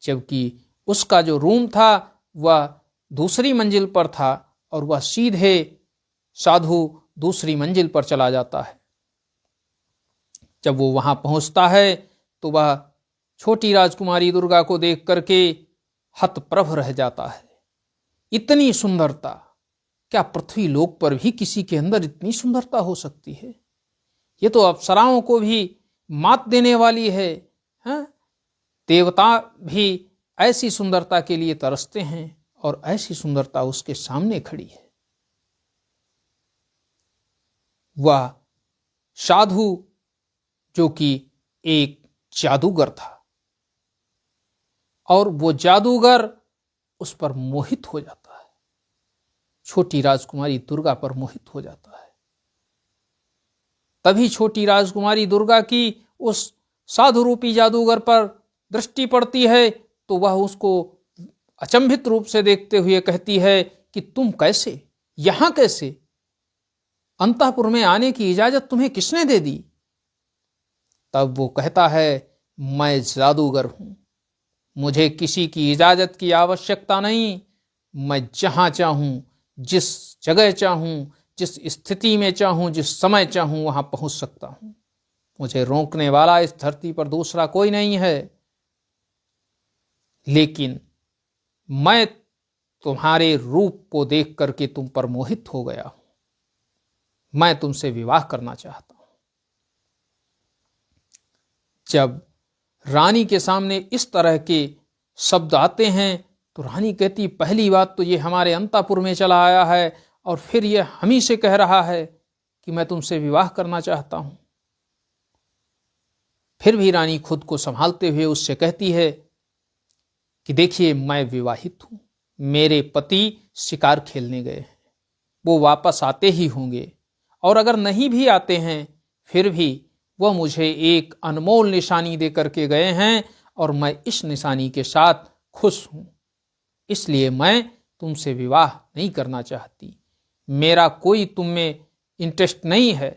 जबकि उसका जो रूम था वह दूसरी मंजिल पर था, और वह सीधे साधु दूसरी मंजिल पर चला जाता है। जब वो वहां पहुंचता है तो वह छोटी राजकुमारी दुर्गा को देख करके हतप्रभ रह जाता है। इतनी सुंदरता, क्या पृथ्वी लोक पर भी किसी के अंदर इतनी सुंदरता हो सकती है? ये तो अप्सराओं को भी मात देने वाली है, देवता भी ऐसी सुंदरता के लिए तरसते हैं, और ऐसी सुंदरता उसके सामने खड़ी है। वह साधु जो कि एक जादूगर था, और वो जादूगर उस पर मोहित हो जाता है, छोटी राजकुमारी दुर्गा पर मोहित हो जाता है। तभी छोटी राजकुमारी दुर्गा की उस साधु रूपी जादूगर पर दृष्टि पड़ती है, तो वह उसको अचंभित रूप से देखते हुए कहती है कि तुम कैसे, यहां कैसे, अंतःपुर में आने की इजाजत तुम्हें किसने दे दी? तब वो कहता है, मैं जादूगर हूं, मुझे किसी की इजाजत की आवश्यकता नहीं। मैं जहां चाहूं, जिस जगह चाहूं, जिस स्थिति में चाहूं, जिस समय चाहूं वहां पहुंच सकता हूं। मुझे रोकने वाला इस धरती पर दूसरा कोई नहीं है। लेकिन मैं तुम्हारे रूप को देख करके तुम पर मोहित हो गया हूं, मैं तुमसे विवाह करना चाहता हूं। जब रानी के सामने इस तरह के शब्द आते हैं तो रानी कहती, पहली बात तो ये हमारे अंतापुर में चला आया है और फिर ये हम ही से कह रहा है कि मैं तुमसे विवाह करना चाहता हूं। फिर भी रानी खुद को संभालते हुए उससे कहती है कि देखिए, मैं विवाहित हूं, मेरे पति शिकार खेलने गए हैं, वो वापस आते ही होंगे, और अगर नहीं भी आते हैं फिर भी वह मुझे एक अनमोल निशानी दे करके गए हैं और मैं इस निशानी के साथ खुश हूं, इसलिए मैं तुमसे विवाह नहीं करना चाहती, मेरा कोई तुम में इंटरेस्ट नहीं है।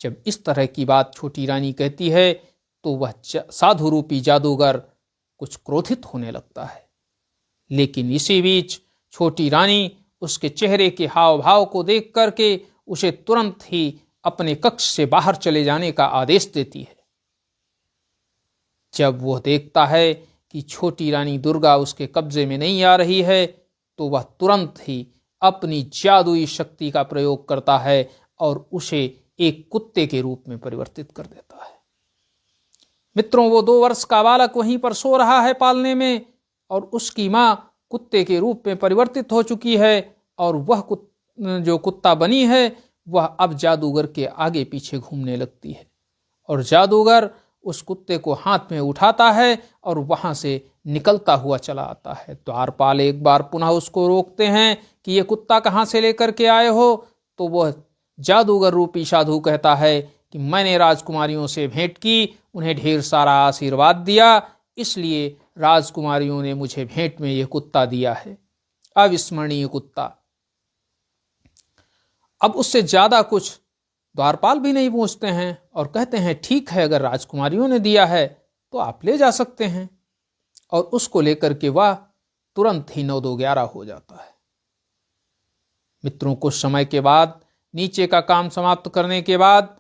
जब इस तरह की बात छोटी रानी कहती है तो वह साधु रूपी जादूगर कुछ क्रोधित होने लगता है, लेकिन इसी बीच छोटी रानी उसके चेहरे के हाव भाव को देख करके उसे तुरंत ही अपने कक्ष से बाहर चले जाने का आदेश देती है। जब वह देखता है कि छोटी रानी दुर्गा उसके कब्जे में नहीं आ रही है तो वह तुरंत ही अपनी जादुई शक्ति का प्रयोग करता है और उसे एक कुत्ते के रूप में परिवर्तित कर देता है। मित्रों, वो 2 वर्ष का बालक वहीं पर सो रहा है पालने में और उसकी मां कुत्ते के रूप में परिवर्तित हो चुकी है और वह जो कुत्ता बनी है वह अब जादूगर के आगे पीछे घूमने लगती है और जादूगर उस कुत्ते को हाथ में उठाता है और वहां से निकलता हुआ चला आता है। द्वारपाल एक बार पुनः उसको रोकते हैं कि ये कुत्ता कहां से लेकर के आए हो, तो वह जादूगर रूपी साधु कहता है कि मैंने राजकुमारियों से भेंट की, उन्हें ढेर सारा आशीर्वाद दिया, इसलिए राजकुमारियों ने मुझे भेंट में यह कुत्ता दिया है, अविस्मरणीय कुत्ता। अब उससे ज्यादा कुछ द्वारपाल भी नहीं पूछते हैं और कहते हैं ठीक है, अगर राजकुमारियों ने दिया है तो आप ले जा सकते हैं, और उसको लेकर के वह तुरंत ही 9-2-11 हो जाता है। मित्रों, कुछ समय के बाद नीचे का काम समाप्त करने के बाद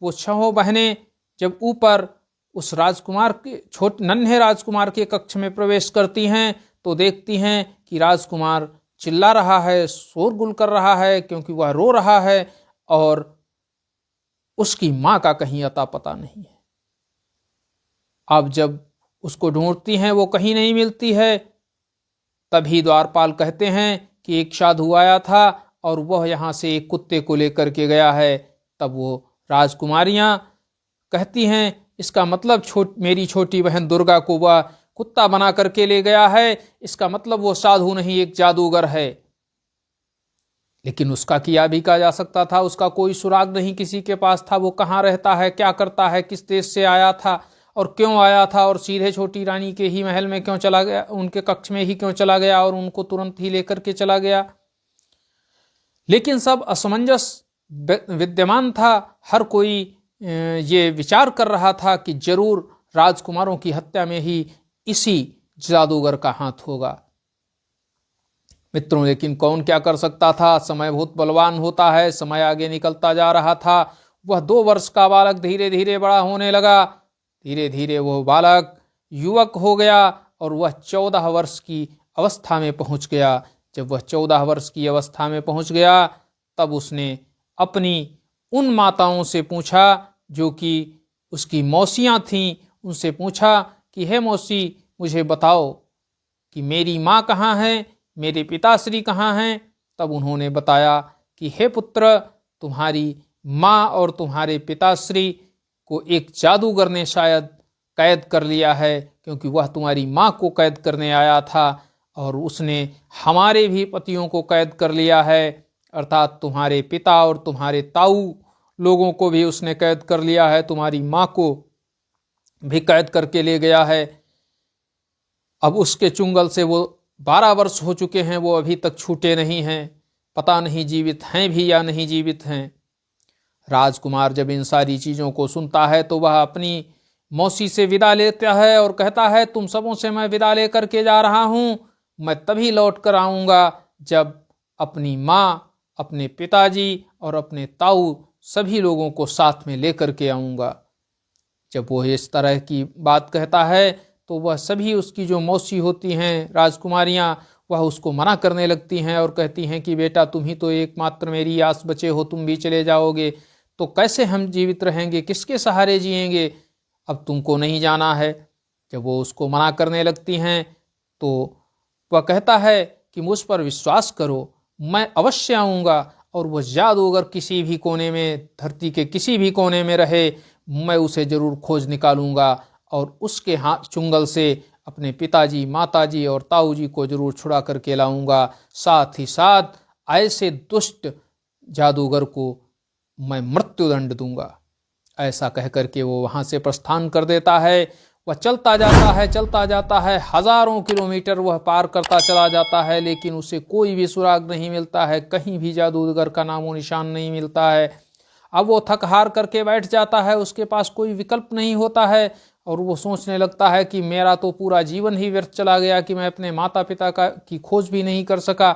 वो 6 बहनें जब ऊपर उस राजकुमार के नन्हे राजकुमार के कक्ष में प्रवेश करती हैं तो देखती हैं कि राजकुमार चिल्ला रहा है, शोरगुल कर रहा है, क्योंकि वह रो रहा है और उसकी मां का कहीं अता पता नहीं है। अब जब उसको ढूंढती हैं वो कहीं नहीं मिलती है, तभी द्वारपाल कहते हैं कि एक साधु आया था और वह यहां से एक कुत्ते को लेकर के गया है। तब वो राजकुमारियां कहती हैं इसका मतलब मेरी छोटी बहन दुर्गा को वह कुत्ता बना करके ले गया है, इसका मतलब वो साधु नहीं एक जादूगर है। लेकिन उसका किया भी कहा जा सकता था, उसका कोई सुराग नहीं किसी के पास था, वो कहाँ रहता है, क्या करता है, किस देश से आया था और क्यों आया था और सीधे छोटी रानी के ही महल में क्यों चला गया, उनके कक्ष में ही क्यों चला गया और उनको तुरंत ही लेकर के चला गया। लेकिन सब असमंजस विद्यमान था, हर कोई ये विचार कर रहा था कि जरूर राजकुमारों की हत्या में ही इसी जादूगर का हाथ होगा। मित्रों, लेकिन कौन क्या कर सकता था, समय बहुत बलवान होता है, समय आगे निकलता जा रहा था। वह 2 वर्ष का बालक धीरे धीरे बड़ा होने लगा, धीरे धीरे वह बालक युवक हो गया और वह 14 वर्ष की अवस्था में पहुंच गया। जब वह 14 वर्ष की अवस्था में पहुंच गया तब उसने अपनी उन माताओं से पूछा जो कि उसकी मौसियां थीं, उनसे पूछा कि हे मौसी, मुझे बताओ कि मेरी माँ कहाँ है, मेरे पिताश्री कहाँ हैं। तब उन्होंने बताया कि हे पुत्र, तुम्हारी माँ और तुम्हारे पिताश्री को एक जादूगर ने शायद कैद कर लिया है, क्योंकि वह तुम्हारी माँ को कैद करने आया था और उसने हमारे भी पतियों को कैद कर लिया है, अर्थात तुम्हारे पिता और तुम्हारे ताऊ लोगों को भी उसने कैद कर लिया है, तुम्हारी माँ को भी कैद करके ले गया है। अब उसके चुंगल से वो 12 वर्ष हो चुके हैं, वो अभी तक छूटे नहीं हैं, पता नहीं जीवित हैं भी या नहीं जीवित हैं। राजकुमार जब इन सारी चीज़ों को सुनता है तो वह अपनी मौसी से विदा लेता है और कहता है तुम सबों से मैं विदा लेकर के जा रहा हूँ, मैं तभी लौट कर आऊँगा जब अपनी माँ, अपने पिताजी और अपने ताऊ सभी लोगों को साथ में लेकर के आऊँगा। जब वो इस तरह की बात कहता है तो वह सभी उसकी जो मौसी होती हैं राजकुमारियां, वह उसको मना करने लगती हैं और कहती हैं कि बेटा तुम ही तो एकमात्र मेरी आस बचे हो, तुम भी चले जाओगे तो कैसे हम जीवित रहेंगे, किसके सहारे जिएंगे। अब तुमको नहीं जाना है। जब वो उसको मना करने लगती हैं तो वह कहता है कि मुझ पर विश्वास करो, मैं अवश्य आऊँगा। और वह जादूगर किसी भी कोने में, धरती के किसी भी कोने में रहे, मैं उसे जरूर खोज निकालूंगा और उसके हाथ चुंगल से अपने पिताजी, माताजी और ताऊ जी को जरूर छुड़ा करके लाऊंगा। साथ ही साथ ऐसे दुष्ट जादूगर को मैं मृत्युदंड दूंगा। ऐसा कह करके वो वहां से प्रस्थान कर देता है। वह चलता जाता है, हजारों किलोमीटर वह पार करता चला जाता है, लेकिन उसे कोई भी सुराग नहीं मिलता है, कहीं भी जादूगर का नामो निशान नहीं मिलता है। अब वो थक हार करके बैठ जाता है, उसके पास कोई विकल्प नहीं होता है और वो सोचने लगता है कि मेरा तो पूरा जीवन ही व्यर्थ चला गया कि मैं अपने माता पिता की खोज भी नहीं कर सका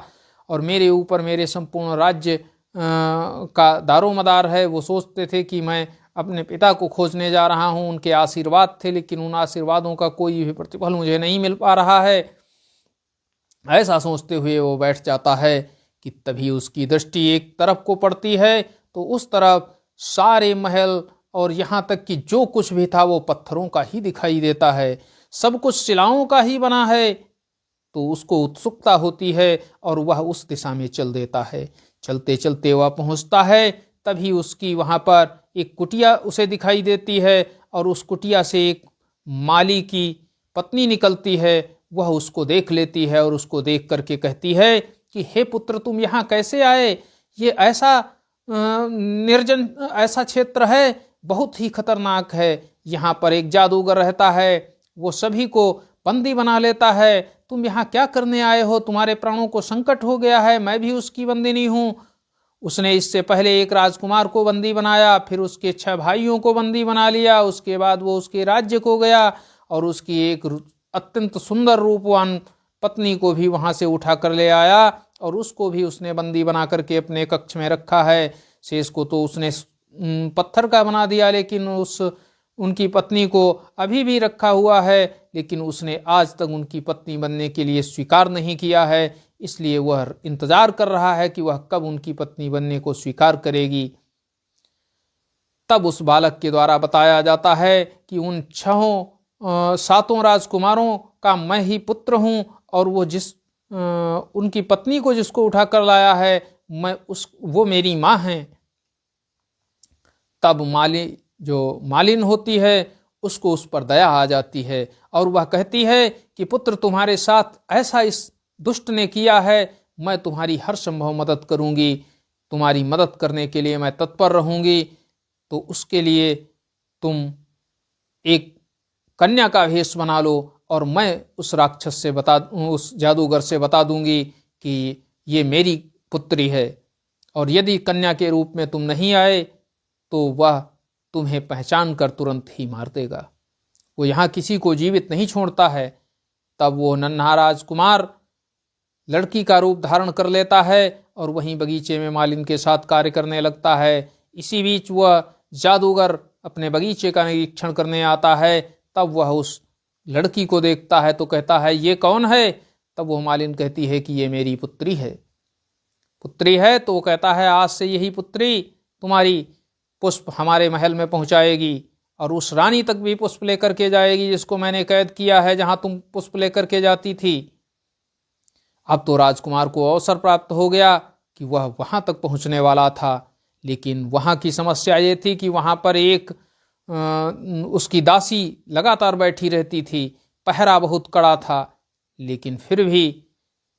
और मेरे ऊपर मेरे संपूर्ण राज्य का दारोमदार है। वो सोचते थे कि मैं अपने पिता को खोजने जा रहा हूं, उनके आशीर्वाद थे, लेकिन उन आशीर्वादों का कोई भी प्रतिफल मुझे नहीं मिल पा रहा है। ऐसा सोचते हुए वो बैठ जाता है कि तभी उसकी दृष्टि एक तरफ को पड़ती है, तो उस तरफ सारे महल और यहाँ तक कि जो कुछ भी था वो पत्थरों का ही दिखाई देता है, सब कुछ शिलाओं का ही बना है। तो उसको उत्सुकता होती है और वह उस दिशा में चल देता है। चलते चलते वह पहुंचता है, तभी उसकी वहां पर एक कुटिया उसे दिखाई देती है और उस कुटिया से एक माली की पत्नी निकलती है। वह उसको देख लेती है और उसको देख करके कहती है कि हे पुत्र, तुम यहाँ कैसे आए? ये ऐसा निर्जन ऐसा क्षेत्र है, बहुत ही खतरनाक है। यहाँ पर एक जादूगर रहता है, वो सभी को बंदी बना लेता है। तुम यहाँ क्या करने आए हो? तुम्हारे प्राणों को संकट हो गया है, मैं भी उसकी बंदिनी हूँ। उसने इससे पहले एक राजकुमार को बंदी बनाया, फिर उसके 6 भाइयों को बंदी बना लिया। उसके बाद वो उसके राज्य को गया और उसकी एक अत्यंत सुंदर रूपवान पत्नी को भी वहां से उठा कर ले आया और उसको भी उसने बंदी बना करके अपने कक्ष में रखा है। शेष को तो उसने पत्थर का बना दिया, लेकिन उनकी पत्नी को अभी भी रखा हुआ है, लेकिन उसने आज तक उनकी पत्नी बनने के लिए स्वीकार नहीं किया है। इसलिए वह इंतजार कर रहा है कि वह कब उनकी पत्नी बनने को स्वीकार करेगी। तब उस बालक के द्वारा बताया जाता है कि उन 7 राजकुमारों का मैं ही पुत्र हूं और वो उनकी पत्नी को जिसको उठा कर लाया है, वो मेरी माँ है। तब मालिन होती है, उसको उस पर दया आ जाती है और वह कहती है कि पुत्र, तुम्हारे साथ ऐसा इस दुष्ट ने किया है, मैं तुम्हारी हर संभव मदद करूंगी, तुम्हारी मदद करने के लिए मैं तत्पर रहूंगी। तो उसके लिए तुम एक कन्या का वेश बना लो और मैं उस उस जादूगर से बता दूंगी कि ये मेरी पुत्री है, और यदि कन्या के रूप में तुम नहीं आए तो वह तुम्हें पहचान कर तुरंत ही मार देगा। वो यहाँ किसी को जीवित नहीं छोड़ता है। तब वो नन्हा राजकुमार लड़की का रूप धारण कर लेता है और वहीं बगीचे में मालिन के साथ कार्य करने लगता है। इसी बीच वह जादूगर अपने बगीचे का निरीक्षण करने आता है। तब वह उस लड़की को देखता है तो कहता है, ये कौन है? तब वो मालिन कहती है कि ये मेरी पुत्री है। तो वो कहता है, आज से यही पुत्री तुम्हारी पुष्प हमारे महल में पहुंचाएगी और उस रानी तक भी पुष्प लेकर के जाएगी जिसको मैंने कैद किया है, जहां तुम पुष्प लेकर के जाती थी। अब तो राजकुमार को अवसर प्राप्त हो गया कि वह वहां तक पहुंचने वाला था, लेकिन वहां की समस्या ये थी कि वहां पर एक उसकी दासी लगातार बैठी रहती थी। पहरा बहुत कड़ा था, लेकिन फिर भी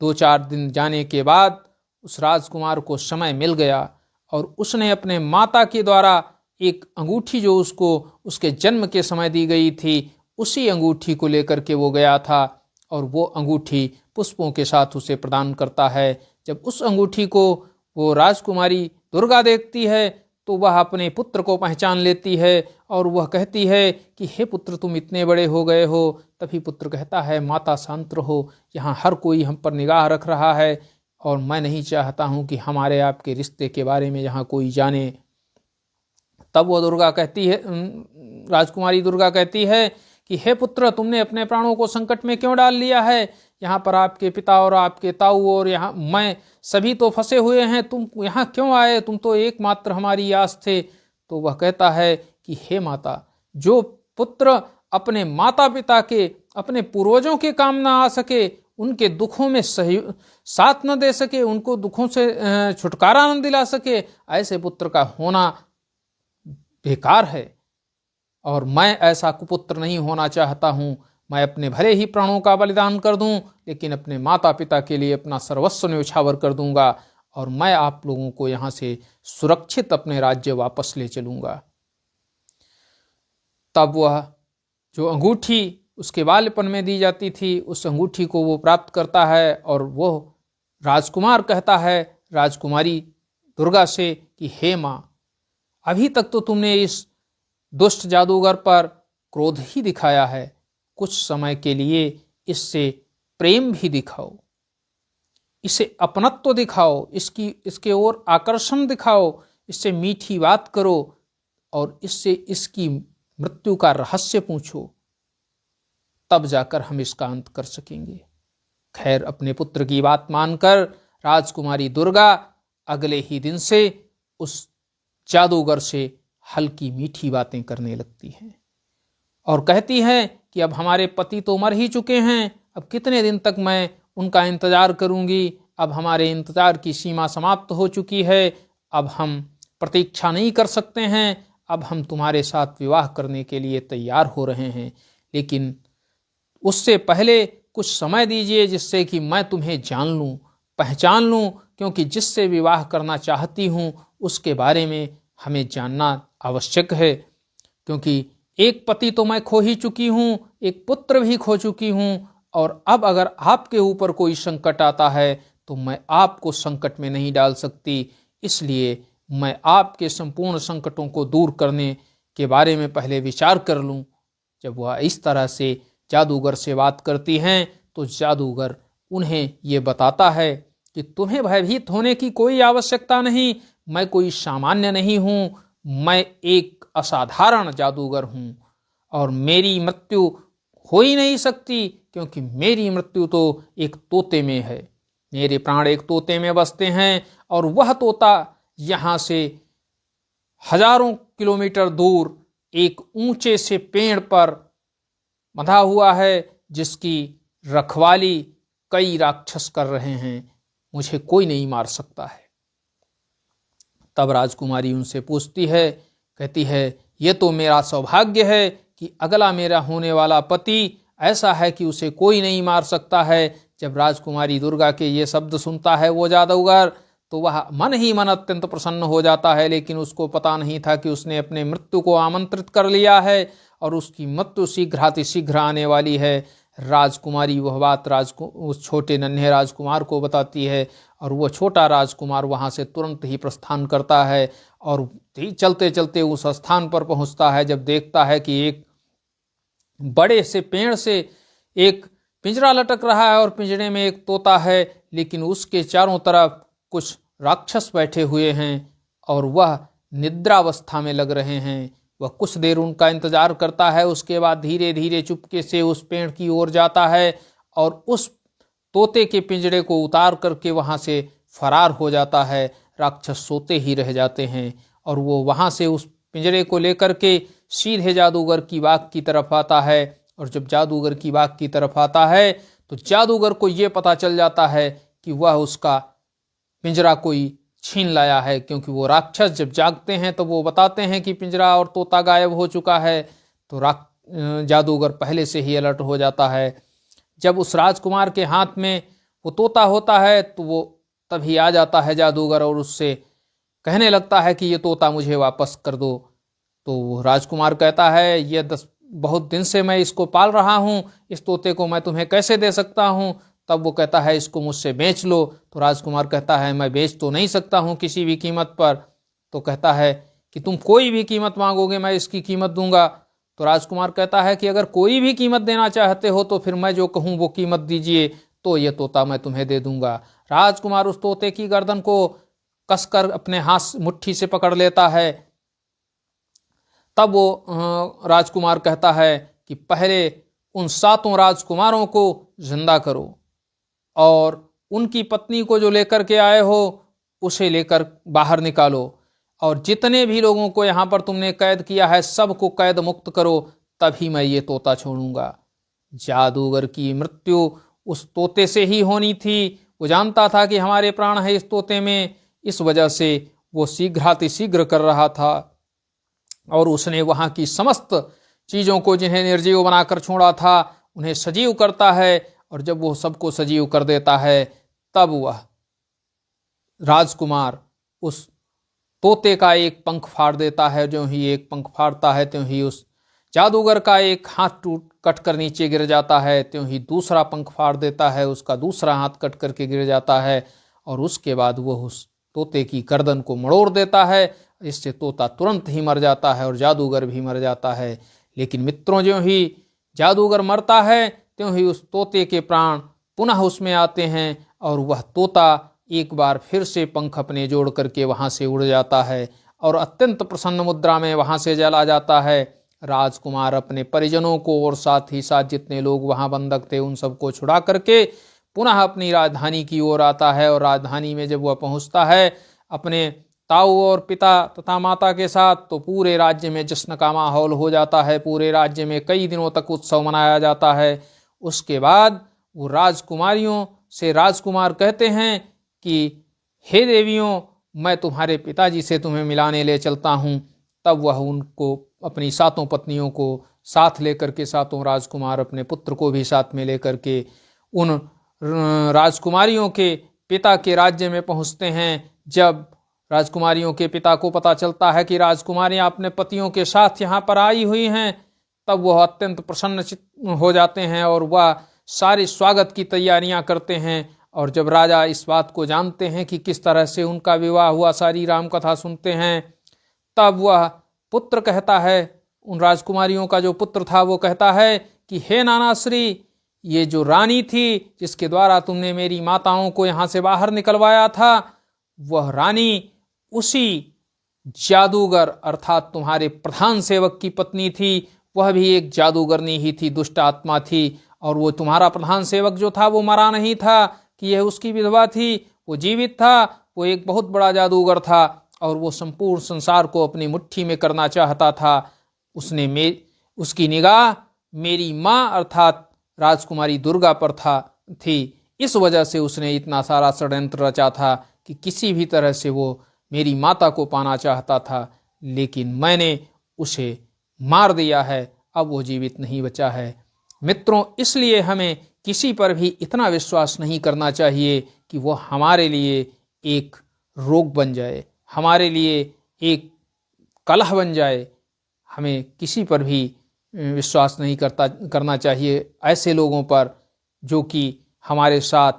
2-4 दिन जाने के बाद उस राजकुमार को समय मिल गया और उसने अपने माता के द्वारा एक अंगूठी जो उसको उसके जन्म के समय दी गई थी, उसी अंगूठी को लेकर के वो गया था और वो अंगूठी पुष्पों के साथ उसे प्रदान करता है। जब उस अंगूठी को वो राजकुमारी दुर्गा देखती है तो वह अपने पुत्र को पहचान लेती है और वह कहती है कि हे पुत्र, तुम इतने बड़े हो गए हो। तभी पुत्र कहता है, माता शांत रहो, यहाँ हर कोई हम पर निगाह रख रहा है और मैं नहीं चाहता हूँ कि हमारे आपके रिश्ते के बारे में यहाँ कोई जाने। तब वो राजकुमारी दुर्गा कहती है कि हे पुत्र, तुमने अपने प्राणों को संकट में क्यों डाल लिया है? यहाँ पर आपके पिता और आपके ताऊ और यहाँ मैं सभी तो फंसे हुए हैं, तुम यहाँ क्यों आए? तुम तो एकमात्र हमारी आस थे। तो वह कहता है कि हे माता, जो पुत्र अपने माता पिता के, अपने पूर्वजों के काम ना आ सके, उनके दुखों में साथ न दे सके, उनको दुखों से छुटकारा न दिला सके, ऐसे पुत्र का होना बेकार है। और मैं ऐसा कुपुत्र नहीं होना चाहता हूँ। मैं अपने भले ही प्राणों का बलिदान कर दूं, लेकिन अपने माता पिता के लिए अपना सर्वस्व न्यौछावर कर दूंगा, और मैं आप लोगों को यहाँ से सुरक्षित अपने राज्य वापस ले चलूंगा। तब वह जो अंगूठी उसके बालपन में दी जाती थी, उस अंगूठी को वो प्राप्त करता है, और वो राजकुमार कहता है राजकुमारी दुर्गा से कि हे माँ, अभी तक तो तुमने इस दुष्ट जादूगर पर क्रोध ही दिखाया है, कुछ समय के लिए इससे प्रेम भी दिखाओ, इसे अपनत्व दिखाओ, इसके ओर आकर्षण दिखाओ, इससे मीठी बात करो, और इससे इसकी मृत्यु का रहस्य पूछो, तब जाकर हम इसका अंत कर सकेंगे। खैर, अपने पुत्र की बात मानकर राजकुमारी दुर्गा अगले ही दिन से उस जादूगर से हल्की मीठी बातें करने लगती हैं, और कहती है कि अब हमारे पति तो मर ही चुके हैं, अब कितने दिन तक मैं उनका इंतजार करूंगी, अब हमारे इंतजार की सीमा समाप्त हो चुकी है, अब हम प्रतीक्षा नहीं कर सकते हैं, अब हम तुम्हारे साथ विवाह करने के लिए तैयार हो रहे हैं, लेकिन उससे पहले कुछ समय दीजिए, जिससे कि मैं तुम्हें जान लूं, पहचान लूं, क्योंकि जिससे विवाह करना चाहती हूं उसके बारे में हमें जानना आवश्यक है, क्योंकि एक पति तो मैं खो ही चुकी हूं, एक पुत्र भी खो चुकी हूं, और अब अगर आपके ऊपर कोई संकट आता है तो मैं आपको संकट में नहीं डाल सकती, इसलिए मैं आपके संपूर्ण संकटों को दूर करने के बारे में पहले विचार कर लूं। जब वह इस तरह से जादूगर से बात करती हैं तो जादूगर उन्हें ये बताता है कि तुम्हें भयभीत होने की कोई आवश्यकता नहीं, मैं कोई सामान्य नहीं हूँ, मैं एक असाधारण जादूगर हूँ, और मेरी मृत्यु हो ही नहीं सकती, क्योंकि मेरी मृत्यु तो एक तोते में है, मेरे प्राण एक तोते में बसते हैं, और वह तोता यहाँ से हजारों किलोमीटर दूर एक ऊंचे से पेड़ पर बंधा हुआ है, जिसकी रखवाली कई राक्षस कर रहे हैं, मुझे कोई नहीं मार सकता है। तब राजकुमारी उनसे पूछती है, कहती है ये तो मेरा सौभाग्य है कि अगला मेरा होने वाला पति ऐसा है कि उसे कोई नहीं मार सकता है। जब राजकुमारी दुर्गा के ये शब्द सुनता है वो जादूगर, तो वह मन ही मन अत्यंत प्रसन्न हो जाता है, लेकिन उसको पता नहीं था कि उसने अपने मृत्यु को आमंत्रित कर लिया है, और उसकी मृत्यु शीघ्र आने वाली है। राजकुमारी वह बात उस छोटे नन्हे राजकुमार को बताती है, और वह छोटा राजकुमार वहाँ से तुरंत ही प्रस्थान करता है, और चलते चलते उस स्थान पर पहुँचता है। जब देखता है कि एक बड़े से पेड़ से एक पिंजरा लटक रहा है, और पिंजरे में एक तोता है, लेकिन उसके चारों तरफ कुछ राक्षस बैठे हुए हैं, और वह निद्रावस्था में लग रहे हैं। वह कुछ देर उनका इंतजार करता है, उसके बाद धीरे धीरे चुपके से उस पेड़ की ओर जाता है, और उस तोते के पिंजरे को उतार करके वहाँ से फरार हो जाता है। राक्षस सोते ही रह जाते हैं, और वो वहाँ से उस पिंजरे को लेकर के सीधे जादूगर की बाग की तरफ आता है। और जब जादूगर की बाग की तरफ आता है तो जादूगर को ये पता चल जाता है कि वह उसका पिंजरा कोई छीन लाया है, क्योंकि वो राक्षस जब जागते हैं तो वो बताते हैं कि पिंजरा और तोता गायब हो चुका है। तो जादूगर पहले से ही अलर्ट हो जाता है। जब उस राजकुमार के हाथ में वो तोता होता है तो वो तभी आ जाता है जादूगर, और उससे कहने लगता है कि ये तोता मुझे वापस कर दो। तो राजकुमार कहता है ये बहुत दिन से मैं इसको पाल रहा हूँ, इस तोते को मैं तुम्हें कैसे दे सकता हूँ। तब वो कहता है इसको मुझसे बेच लो। तो राजकुमार कहता है मैं बेच तो नहीं सकता हूँ किसी भी कीमत पर। तो कहता है कि तुम कोई भी कीमत मांगोगे मैं इसकी कीमत दूंगा। तो राजकुमार कहता है कि अगर कोई भी कीमत देना चाहते हो तो फिर मैं जो कहूँ वो कीमत दीजिए, तो ये तोता मैं तुम्हें दे दूंगा। राजकुमार उस तोते की गर्दन को कसकर अपने हाथ मुट्ठी से पकड़ लेता है। तब वो राजकुमार कहता है कि पहले उन 7 राजकुमारों को जिंदा करो, और उनकी पत्नी को जो लेकर के आए हो उसे लेकर बाहर निकालो, और जितने भी लोगों को यहाँ पर तुमने कैद किया है सबको कैद मुक्त करो, तभी मैं ये तोता छोड़ूंगा। जादूगर की मृत्यु उस तोते से ही होनी थी। वो जानता था कि हमारे प्राण है इस तोते में, इस वजह से वो शीघ्रातिशीघ्र कर रहा था और उसने वहां की समस्त चीजों को जिन्हें निर्जीव बनाकर छोड़ा था उन्हें सजीव करता है। और जब वो सबको सजीव कर देता है तब वह राजकुमार उस तोते का एक पंख फाड़ देता है। जो ही एक पंख फाड़ता है त्यों ही उस जादूगर का एक हाथ टूट कट कर नीचे गिर जाता है, त्यों ही दूसरा पंख फाड़ देता है, उसका दूसरा हाथ कट करके गिर जाता है और उसके बाद वह उस तोते की गर्दन को मड़ोड़ देता है। इससे तोता तुरंत ही मर जाता है और जादूगर भी मर जाता है। लेकिन मित्रों, ज्यों ही जादूगर मरता है त्यों ही उस तोते के प्राण पुनः उसमें आते हैं और वह तोता एक बार फिर से पंख अपने जोड़ करके वहां से उड़ जाता है और अत्यंत प्रसन्न मुद्रा में वहां से चला जाता है। राजकुमार अपने परिजनों को और साथ ही साथ जितने लोग वहां बंधक थे उन सबको छुड़ा करके पुनः अपनी राजधानी की ओर आता है। और राजधानी में जब वह पहुंचता है अपने ताऊ और पिता तथा माता के साथ, तो पूरे राज्य में जश्न का माहौल हो जाता है। पूरे राज्य में कई दिनों तक उत्सव मनाया जाता है। उसके बाद वो राजकुमारियों से राजकुमार कहते हैं कि हे देवियों, मैं तुम्हारे पिताजी से तुम्हें मिलाने ले चलता हूँ। तब वह उनको अपनी सातों पत्नियों को साथ लेकर के, सातों राजकुमार अपने पुत्र को भी साथ में लेकर के उन राजकुमारियों के पिता के राज्य में पहुंचते हैं। जब राजकुमारियों के पिता को पता चलता है कि राजकुमारियां अपने पतियों के साथ यहाँ पर आई हुई हैं, तब वह अत्यंत प्रसन्न हो जाते हैं और वह सारे स्वागत की तैयारियां करते हैं। और जब राजा इस बात को जानते हैं कि किस तरह से उनका विवाह हुआ, सारी राम कथा सुनते हैं, तब वह पुत्र कहता है, उन राजकुमारियों का जो पुत्र था वो कहता है कि हे नानाश्री, ये जो रानी थी जिसके द्वारा तुमने मेरी माताओं को यहाँ से बाहर निकलवाया था, वह रानी उसी जादूगर अर्थात तुम्हारे प्रधान सेवक की पत्नी थी। वह भी एक जादूगरनी ही थी, दुष्ट आत्मा थी। और वो तुम्हारा प्रधान सेवक जो था वो मरा नहीं था कि यह उसकी विधवा थी, वो जीवित था। वो एक बहुत बड़ा जादूगर था और वो संपूर्ण संसार को अपनी मुट्ठी में करना चाहता था। उसकी निगाह मेरी माँ अर्थात राजकुमारी दुर्गा पर थी। इस वजह से उसने इतना सारा षड्यंत्र रचा था कि किसी भी तरह से वो मेरी माता को पाना चाहता था, लेकिन मैंने उसे मार दिया है। अब वो जीवित नहीं बचा है। मित्रों, इसलिए हमें किसी पर भी इतना विश्वास नहीं करना चाहिए कि वो हमारे लिए एक रोग बन जाए, हमारे लिए एक कलह बन जाए। हमें किसी पर भी विश्वास नहीं करना चाहिए ऐसे लोगों पर जो कि हमारे साथ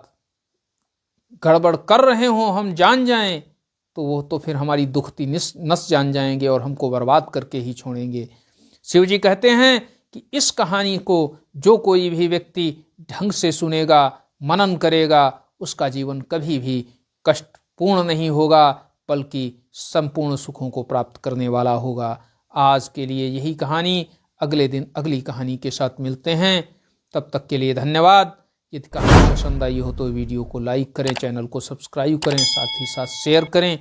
गड़बड़ कर रहे हों, हम जान जाएं तो वो तो फिर हमारी दुखती नस जान जाएंगे और हमको बर्बाद करके ही छोड़ेंगे। शिव जी कहते हैं कि इस कहानी को जो कोई भी व्यक्ति ढंग से सुनेगा, मनन करेगा, उसका जीवन कभी भी कष्टपूर्ण नहीं होगा, बल्कि संपूर्ण सुखों को प्राप्त करने वाला होगा। आज के लिए यही कहानी, अगले दिन अगली कहानी के साथ मिलते हैं। तब तक के लिए धन्यवाद। यदि कहानी पसंद आई हो तो वीडियो को लाइक करें, चैनल को सब्सक्राइब करें, साथ ही साथ शेयर करें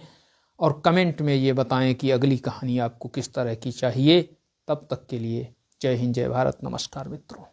और कमेंट में ये बताएं कि अगली कहानी आपको किस तरह की चाहिए। तब तक के लिए जय हिंद, जय भारत, नमस्कार मित्रों।